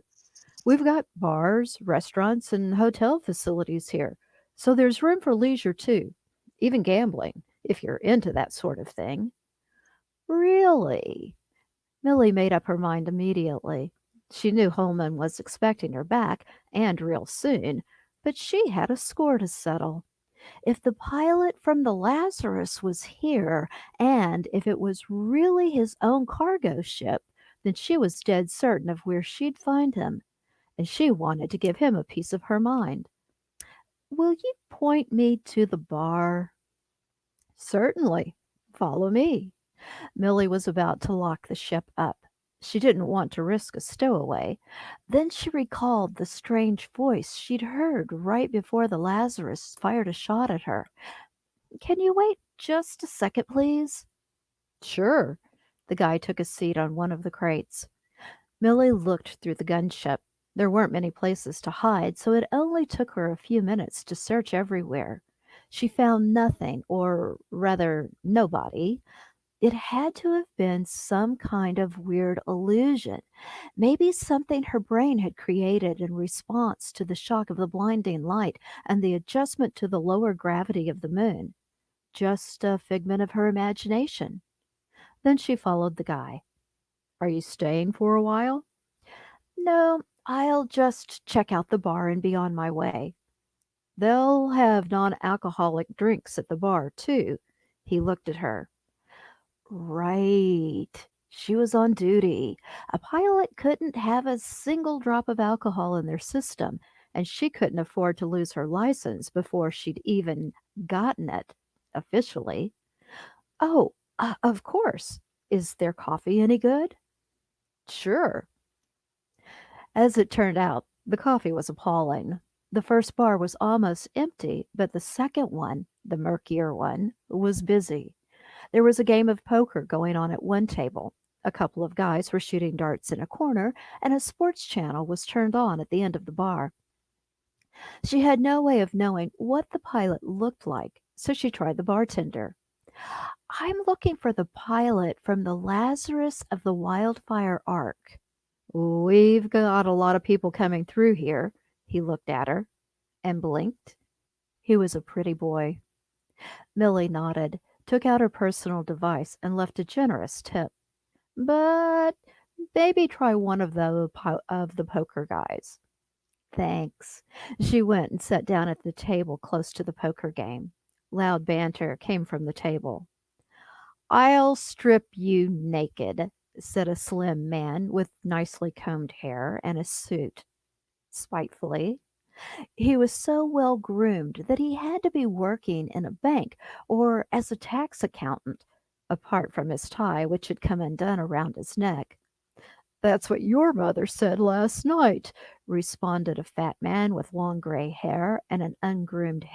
We've got bars, restaurants, and hotel facilities here, so there's room for leisure too, even gambling, if you're into that sort of thing. Really? Millie made up her mind immediately. She knew Holman was expecting her back, and real soon, but she had a score to settle. If the pilot from the Lazarus was here, and if it was really his own cargo ship, then she was dead certain of where she'd find him, and she wanted to give him a piece of her mind. Will you point me to the bar? Certainly. Follow me. Millie was about to lock the ship up. She didn't want to risk a stowaway. Then she recalled the strange voice she'd heard right before the Lazarus fired a shot at her. Can you wait just a second, please? Sure. The guy took a seat on one of the crates. Millie looked through the gunship. There weren't many places to hide, so it only took her a few minutes to search everywhere. She found nothing, or rather, nobody. It had to have been some kind of weird illusion, maybe something her brain had created in response to the shock of the blinding light and the adjustment to the lower gravity of the moon. Just a figment of her imagination. Then she followed the guy. Are you staying for a while? No, I'll just check out the bar and be on my way. They'll have non-alcoholic drinks at the bar, too. He looked at her. Right. She was on duty. A pilot couldn't have a single drop of alcohol in their system, and she couldn't afford to lose her license before she'd even gotten it, officially. Oh, of course. Is their coffee any good? Sure. As it turned out, the coffee was appalling. The first bar was almost empty, but the second one, the murkier one, was busy. There was a game of poker going on at one table. A couple of guys were shooting darts in a corner, and a sports channel was turned on at the end of the bar. She had no way of knowing what the pilot looked like, so she tried the bartender. I'm looking for the pilot from the Lazarus of the Wildfire Ark. We've got a lot of people coming through here. He looked at her and blinked. He was a pretty boy. Millie nodded, took out her personal device, and left a generous tip. But maybe try one of the poker guys. Thanks. She went and sat down at the table close to the poker game. Loud banter came from the table. I'll strip you naked, said a slim man with nicely combed hair and a suit. Spitefully. He was so well groomed that he had to be working in a bank or as a tax accountant. apart from his tie, which had come undone around his neck. "That's what your mother said last night," responded a fat man with long gray hair and an ungroomed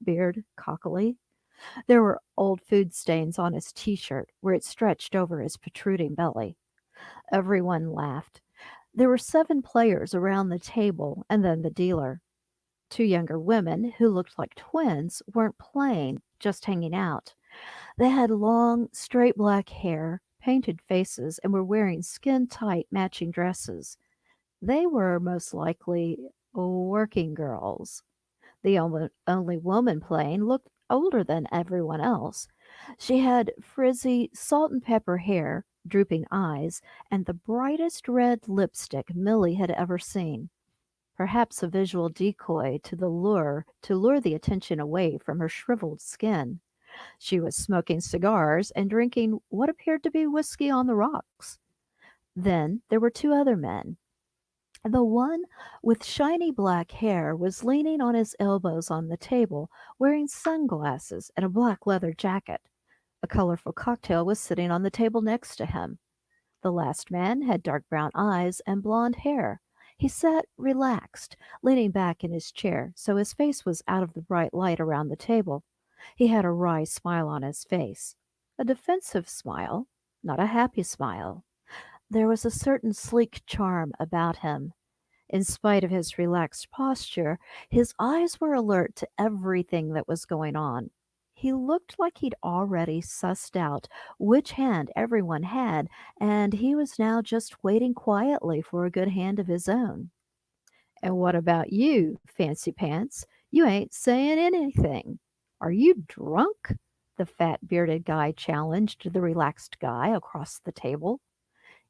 beard cockily. There were old food stains on his t-shirt where it stretched over his protruding belly. Everyone laughed. There were 7 players around the table and then the dealer. 2 younger women, who looked like twins, weren't playing, just hanging out. They had long, straight black hair, painted faces, and were wearing skin-tight matching dresses. They were most likely working girls. The only woman playing looked older than everyone else. She had frizzy salt and pepper hair, drooping eyes, and the brightest red lipstick Millie had ever seen. Perhaps a visual decoy to lure the attention away from her shriveled skin. She was smoking cigars and drinking what appeared to be whiskey on the rocks. Then there were 2 other men. The one with shiny black hair was leaning on his elbows on the table, wearing sunglasses and a black leather jacket. A colorful cocktail was sitting on the table next to him. The last man had dark brown eyes and blond hair. He sat relaxed, leaning back in his chair, so his face was out of the bright light around the table. He had a wry smile on his face, a defensive smile, not a happy smile. There was a certain sleek charm about him. In spite of his relaxed posture, his eyes were alert to everything that was going on. He looked like he'd already sussed out which hand everyone had, and he was now just waiting quietly for a good hand of his own. "And what about you, Fancy Pants? You ain't saying anything. Are you drunk?" the fat bearded guy challenged the relaxed guy across the table.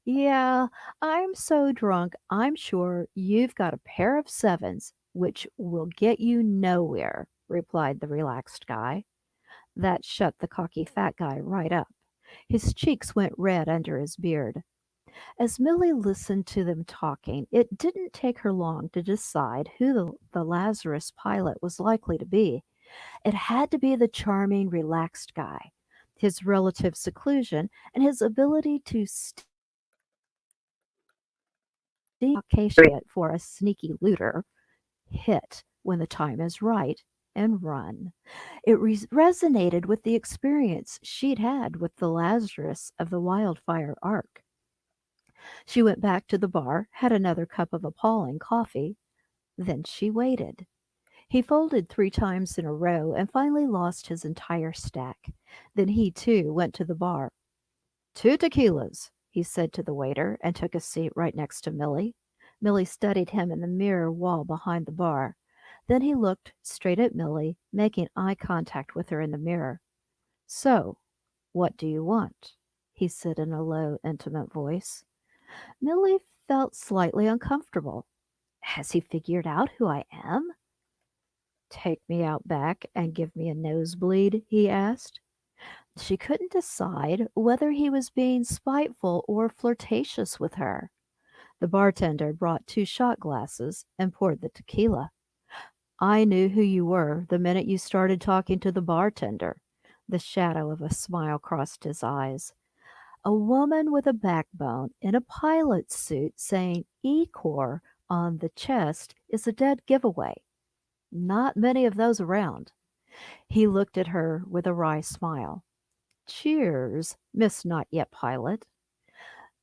"Yeah, I'm so drunk I'm sure you've got a pair of 7s, which will get you nowhere," replied the relaxed guy. That shut the cocky fat guy right up. His cheeks went red under his beard. As Millie listened to them talking, it didn't take her long to decide who the Lazarus pilot was likely to be. It had to be the charming, relaxed guy. His relative seclusion and his ability to for a sneaky looter, hit when the time is right, and run. It resonated with the experience she'd had with the Lazarus of the Wildfire Ark. She went back to the bar, had another cup of appalling coffee. Then she waited. He folded 3 times in a row and finally lost his entire stack. Then he, too, went to the bar. 2 tequilas, he said to the waiter, and took a seat right next to Millie. Millie studied him in the mirror wall behind the bar. Then he looked straight at Millie, making eye contact with her in the mirror. "So, what do you want?" he said in a low, intimate voice. Millie felt slightly uncomfortable. Has he figured out who I am? "Take me out back and give me a nosebleed?" he asked. She couldn't decide whether he was being spiteful or flirtatious with her. The bartender brought 2 shot glasses and poured the tequila. "I knew who you were the minute you started talking to the bartender." The shadow of a smile crossed his eyes. A woman with a backbone in a pilot's suit saying E-Corps on the chest is a dead giveaway. Not many of those around. He looked at her with a wry smile. "Cheers, Miss Not Yet Pilot."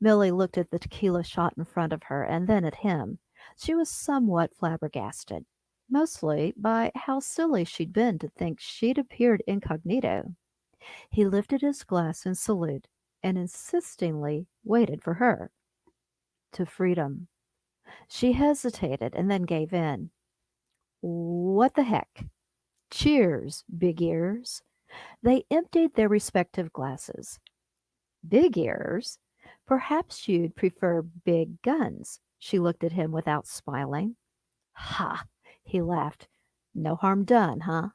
Millie looked at the tequila shot in front of her and then at him. She was somewhat flabbergasted, mostly by how silly she'd been to think she'd appeared incognito. He lifted his glass in salute and insistingly waited for her. "To freedom." She hesitated and then gave in. "What the heck? Cheers, big ears." They emptied their respective glasses. "Big ears? Perhaps you'd prefer big guns." She looked at him without smiling. "Ha!" he laughed. "No harm done, huh?"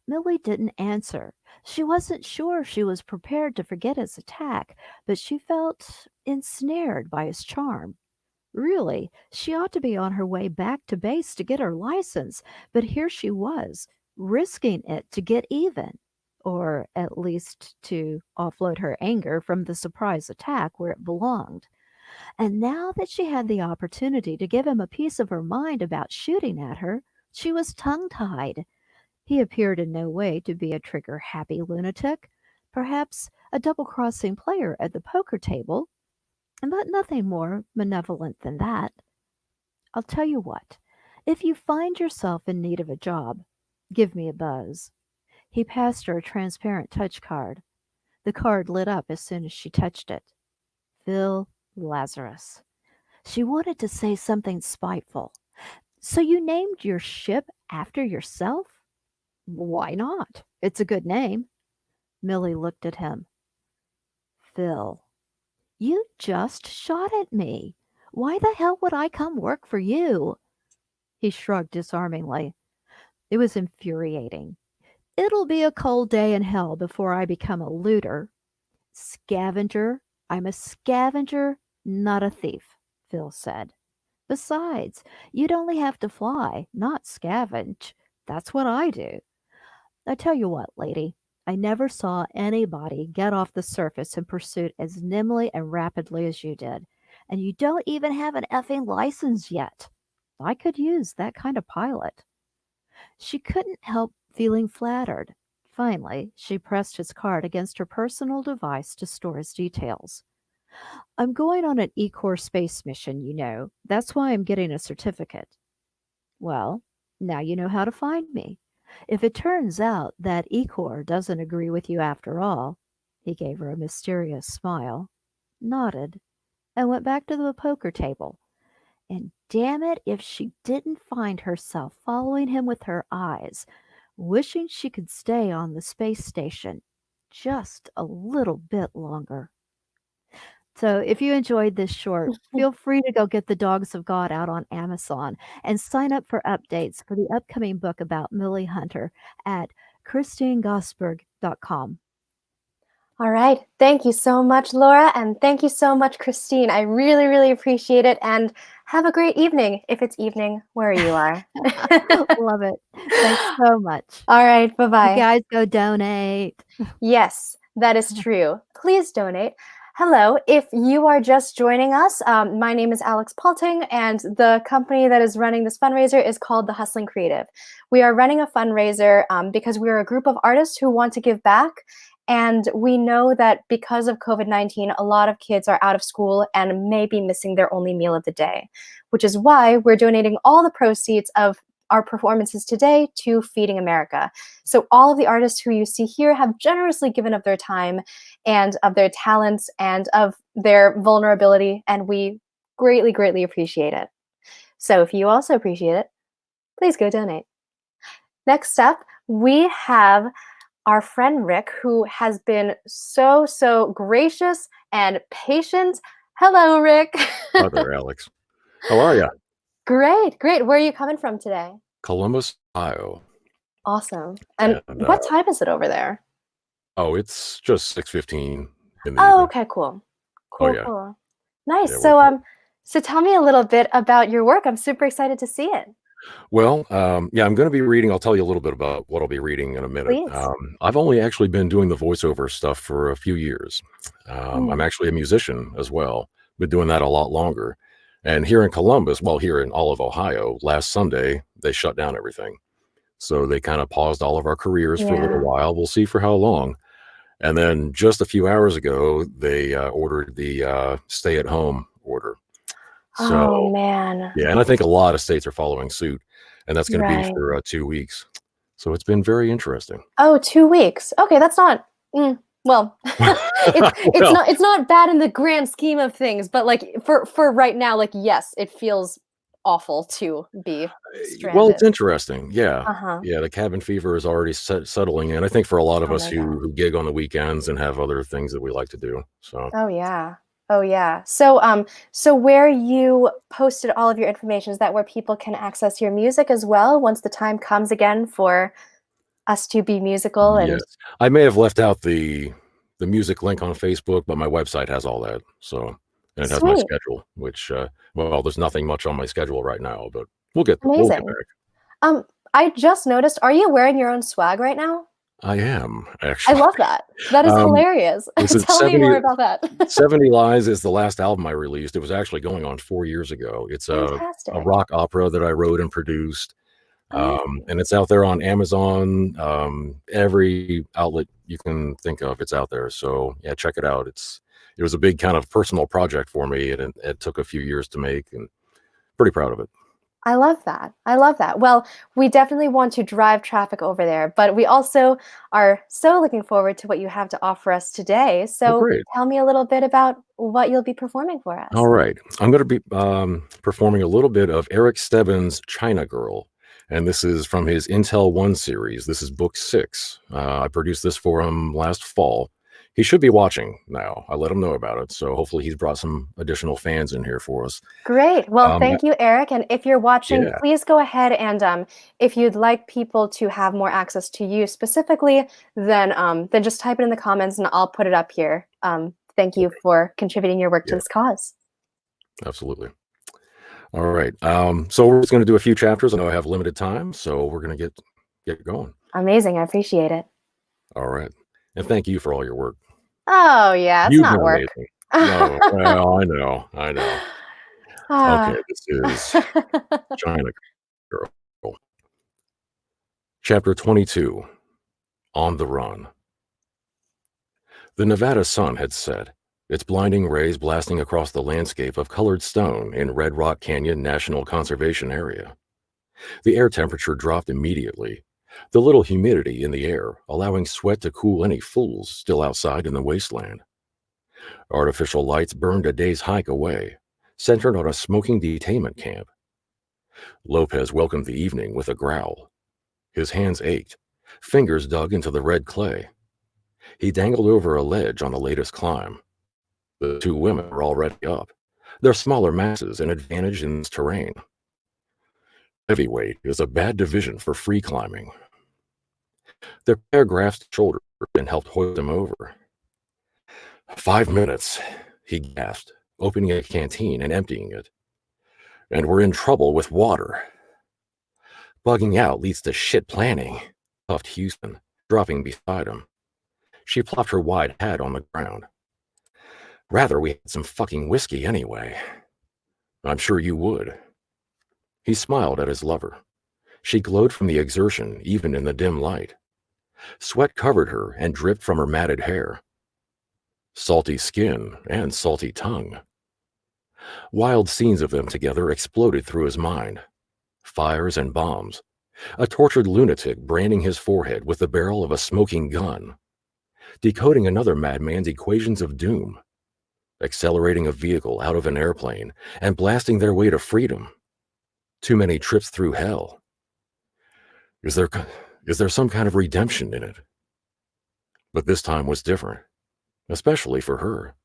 Millie didn't answer. She wasn't sure she was prepared to forget his attack, but she felt ensnared by his charm. Really, she ought to be on her way back to base to get her license, but here she was, risking it to get even. or at least to offload her anger from the surprise attack where it belonged. And now that she had the opportunity to give him a piece of her mind about shooting at her, she was tongue-tied. He appeared in no way to be a trigger-happy lunatic, perhaps a double-crossing player at the poker table, but nothing more malevolent than that. I'll tell you what, if you find yourself in need of a job, give me a buzz. He passed her a transparent touch card. The card lit up as soon as she touched it. Phil Lazarus. She wanted to say something spiteful. So you named your ship after yourself? Why not? It's a good name. Millie looked at him. Phil, you just shot at me. Why the hell would I come work for you? He shrugged disarmingly. It was infuriating. It'll be a cold day in hell before I become a looter. Scavenger? I'm a scavenger, not a thief, Phil said. Besides, you'd only have to fly, not scavenge. That's what I do. I tell you what, lady, I never saw anybody get off the surface in pursuit as nimbly and rapidly as you did. And you don't even have an effing license yet. I could use that kind of pilot. She couldn't help feeling flattered. Finally, she pressed his card against her personal device to store his details. I'm going on an E-Corps space mission, you know. That's why I'm getting a certificate. Well, now you know how to find me. If it turns out that E-Corps doesn't agree with you after all, he gave her a mysterious smile, nodded, and went back to the poker table. And damn it if she didn't find herself following him with her eyes, wishing she could stay on the space station just a little bit longer. So if you enjoyed this short, feel free to go get The Dogs of God out on Amazon and sign up for updates for the upcoming book about Millie Hunter at christinegosberg.com. All right. Thank you so much, Laura. And thank you so much, Christine. I really, really appreciate it. And have a great evening, if it's evening where you are. Love it. Thanks so much. All right. Bye-bye. You guys go donate. Yes, that is true. Please donate. Hello, if you are just joining us, my name is Alex Palting, and the company that is running this fundraiser is called The Hustling Creative. We are running a fundraiser because we are a group of artists who want to give back, and we know that because of COVID-19, a lot of kids are out of school and may be missing their only meal of the day, which is why we're donating all the proceeds of our performances today to Feeding America. So all of the artists who you see here have generously given of their time and of their talents and of their vulnerability, and we greatly, greatly appreciate it. So if you also appreciate it, please go donate. Next up, we have our friend Rick, who has been so gracious and patient. Hello, Rick. Hi there, Alex. How are you? Great. Where are you coming from today? Columbus, Ohio. Awesome. And And, what time is it over there? Oh, it's just 6:15 in the Oh, evening. okay, cool. Oh, yeah. Cool. Nice. Yeah, So tell me a little bit about your work. I'm super excited to see it. Well, yeah, I'm going to be reading. I'll tell you a little bit about what I'll be reading in a minute. Please. I've only actually been doing the voiceover stuff for a few years. I'm actually a musician as well. Been doing that a lot longer. And here in Columbus, well, here in all of Ohio, last Sunday, they shut down everything. So they kind of paused all of our careers for a little Yeah. while. We'll see for how long. And then just a few hours ago, they ordered the stay-at-home order. Oh, So, man. yeah, and I think a lot of states are following suit, and that's going to be Right. for 2 weeks. So it's been very interesting. Oh, 2 weeks. Okay, that's not well, it's Well, it's not bad in the grand scheme of things, but like for right now, like yes, it feels awful to be well, it's stranded. interesting. Yeah. Uh-huh. Yeah, the cabin fever is already settling in. I think for a lot of Oh us my God. who gig on the weekends and have other things that we like to do. So, Oh yeah. Oh yeah. So where you posted all of your information, is that where people can access your music as well once the time comes again for us to be musical and yes. I may have left out the music link on Facebook, but my website has all that. So, and it has my sweet. schedule, which well, there's nothing much on my schedule right now, but we'll get Amazing. back. I just noticed, are you wearing your own swag right now? I am, I actually. love that. That is Um, hilarious. listen, Tell me more about that. 70 Lies is the last album I released. It was actually going on 4 years ago. It's a Fantastic. rock opera that I wrote and produced, Amazing. and it's out there on Amazon, every outlet you can think of, it's out there. So, yeah, check it out. It was a big kind of personal project for me, and it took a few years to make, and pretty proud of it. I love that. I love that. Well, we definitely want to drive traffic over there, but we also are so looking forward to what you have to offer us today. Oh, So great. tell me a little bit about what you'll be performing for us. All right. I'm going to be performing a little bit of Eric Stebbins' China Girl, and this is from his Intel 1 series. This is book 6. I produced this for him last fall. He should be watching now. I let him know about it, so hopefully he's brought some additional fans in here for us. Great. Well, Um, thank you, Eric. And if you're watching, yeah, please go ahead and if you'd like people to have more access to you specifically, then just type it in the comments and I'll put it up here. Thank you for contributing your work to yeah, this cause. absolutely. All right. So we're just going to do a few chapters. I know I have limited time, so we're going to get going. Amazing. I appreciate it. All right. And thank you for all your work. Oh, yeah, it's You've not been work. amazing. No, well, I know. Okay, Ah. this is China Girl. Chapter 22, On the Run. The Nevada sun had set, its blinding rays blasting across the landscape of colored stone in Red Rock Canyon National Conservation Area. The air temperature dropped immediately, the little humidity in the air allowing sweat to cool any fools still outside in the wasteland. Artificial lights burned a day's hike away, centered on a smoking detainment camp. Lopez welcomed the evening with a growl. His hands ached, fingers dug into the red clay. He dangled over a ledge on the latest climb. The two women were already up, their smaller masses an advantage in this terrain. Heavyweight is a bad division for free climbing. Their pair grasped shoulders and helped hoist him over. 5 minutes, he gasped, opening a canteen and emptying it. And we're in trouble with water. Bugging out leads to shit planning, puffed Houston, dropping beside him. She plopped her wide hat on the ground. Rather we had some fucking whiskey anyway. I'm sure you would. He smiled at his lover. She glowed from the exertion, even in the dim light. Sweat covered her and dripped from her matted hair. Salty skin and salty tongue. Wild scenes of them together exploded through his mind. Fires and bombs. A tortured lunatic branding his forehead with the barrel of a smoking gun. Decoding another madman's equations of doom. Accelerating a vehicle out of an airplane and blasting their way to freedom. Too many trips through hell. Is there some kind of redemption in it? But this time was different, especially for her.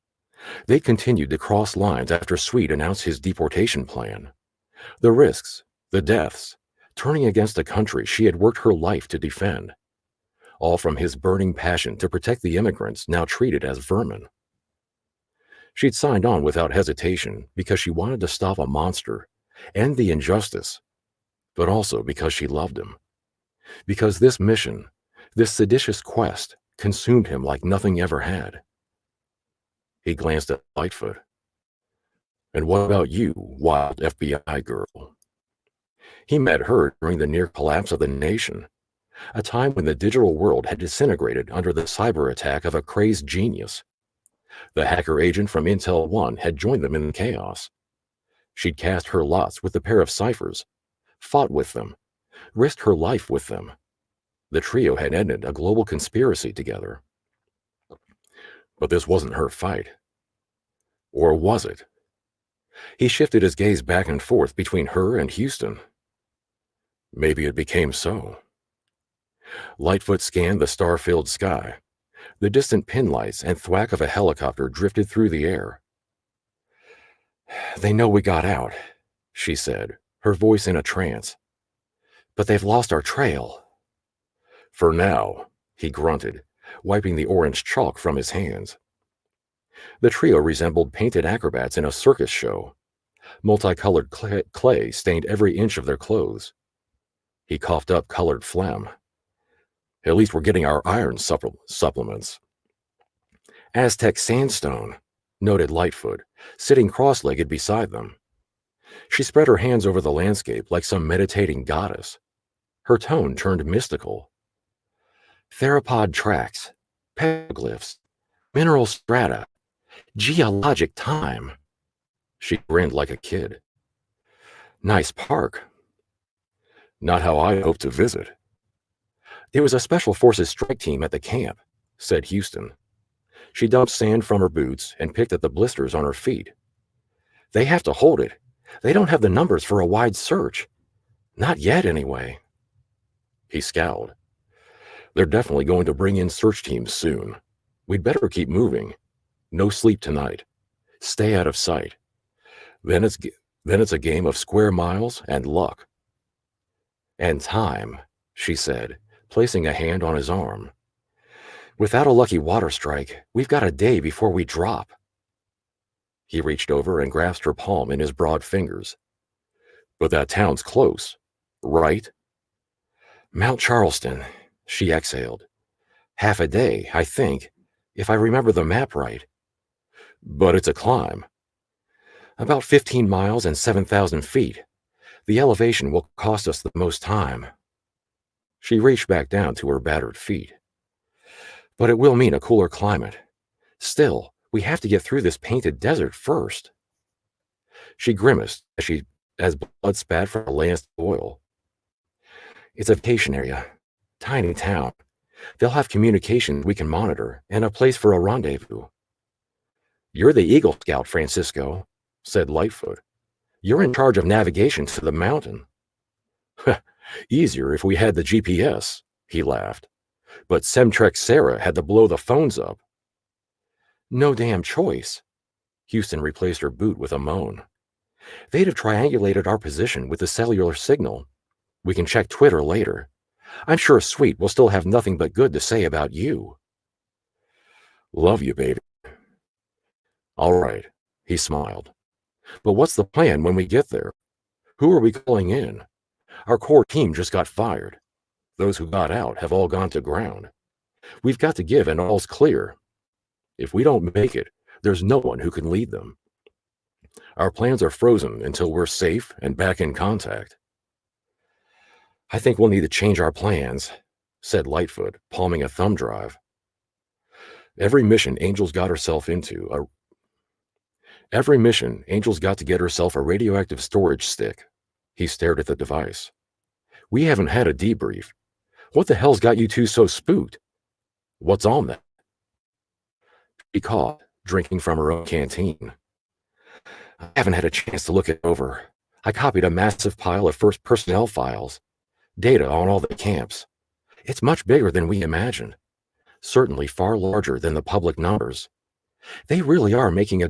They continued to cross lines after Sweet announced his deportation plan. The risks, the deaths, turning against a country she had worked her life to defend. All from his burning passion to protect the immigrants now treated as vermin. She'd signed on without hesitation because she wanted to stop a monster, end the injustice, but also because she loved him. Because this mission, this seditious quest, consumed him like nothing ever had. He glanced at Lightfoot. And what about you, wild FBI girl? He met her during the near collapse of the nation, a time when the digital world had disintegrated under the cyber attack of a crazed genius. The hacker agent from Intel 1 had joined them in the chaos. She'd cast her lots with a pair of ciphers, fought with them, risked her life with them. The trio had ended a global conspiracy together. But this wasn't her fight. Or was it? He shifted his gaze back and forth between her and Houston. Maybe it became so. Lightfoot scanned the star-filled sky. The distant pinlights and thwack of a helicopter drifted through the air. They know we got out, she said, her voice in a trance. But they've lost our trail. For now, he grunted, wiping the orange chalk from his hands. The trio resembled painted acrobats in a circus show. Multicolored clay stained every inch of their clothes. He coughed up colored phlegm. At least we're getting our iron supplements. Aztec sandstone, noted Lightfoot, sitting cross-legged beside them. She spread her hands over the landscape like some meditating goddess. Her tone turned mystical. Theropod tracks, petroglyphs, mineral strata, geologic time. She grinned like a kid. Nice park. Not how I hope to visit. It was a Special Forces strike team at the camp, said Houston. She dumped sand from her boots and picked at the blisters on her feet. They have to hold it. They don't have the numbers for a wide search. Not yet, anyway. He scowled. They're definitely going to bring in search teams soon. We'd better keep moving. No sleep tonight. Stay out of sight. Then it's a game of square miles and luck. And time, she said, placing a hand on his arm. Without a lucky water strike, we've got a day before we drop. He reached over and grasped her palm in his broad fingers. But that town's close, right? Mount Charleston, she exhaled. Half a day, I think, if I remember the map right. But it's a climb. About 15 miles and 7,000 feet. The elevation will cost us the most time. She reached back down to her battered feet. But it will mean a cooler climate. Still, we have to get through this painted desert first. She grimaced as blood spat from a lance of oil. It's a vacation area. Tiny town. They'll have communications we can monitor and a place for a rendezvous. You're the Eagle Scout, Francisco, said Lightfoot. You're in charge of navigation to the mountain. Easier if we had the GPS, he laughed. But Semtrex Sarah had to blow the phones up. No damn choice. Houston replaced her boot with a moan. They'd have triangulated our position with the cellular signal. We can check Twitter later. I'm sure Sweet will still have nothing but good to say about you. Love you, baby. All right, he smiled. But what's the plan when we get there? Who are we calling in? Our core team just got fired. Those who got out have all gone to ground. We've got to give an all's clear. If we don't make it, there's no one who can lead them. Our plans are frozen until we're safe and back in contact. I think we'll need to change our plans, said Lightfoot, palming a thumb drive. Every mission Angel's got to get herself a radioactive storage stick. He stared at the device. We haven't had a debrief. What the hell's got you two so spooked? What's on that? She coughed, drinking from her own canteen. I haven't had a chance to look it over. I copied a massive pile of first personnel files. Data on all the camps. It's much bigger than we imagined. Certainly far larger than the public numbers. They really are making a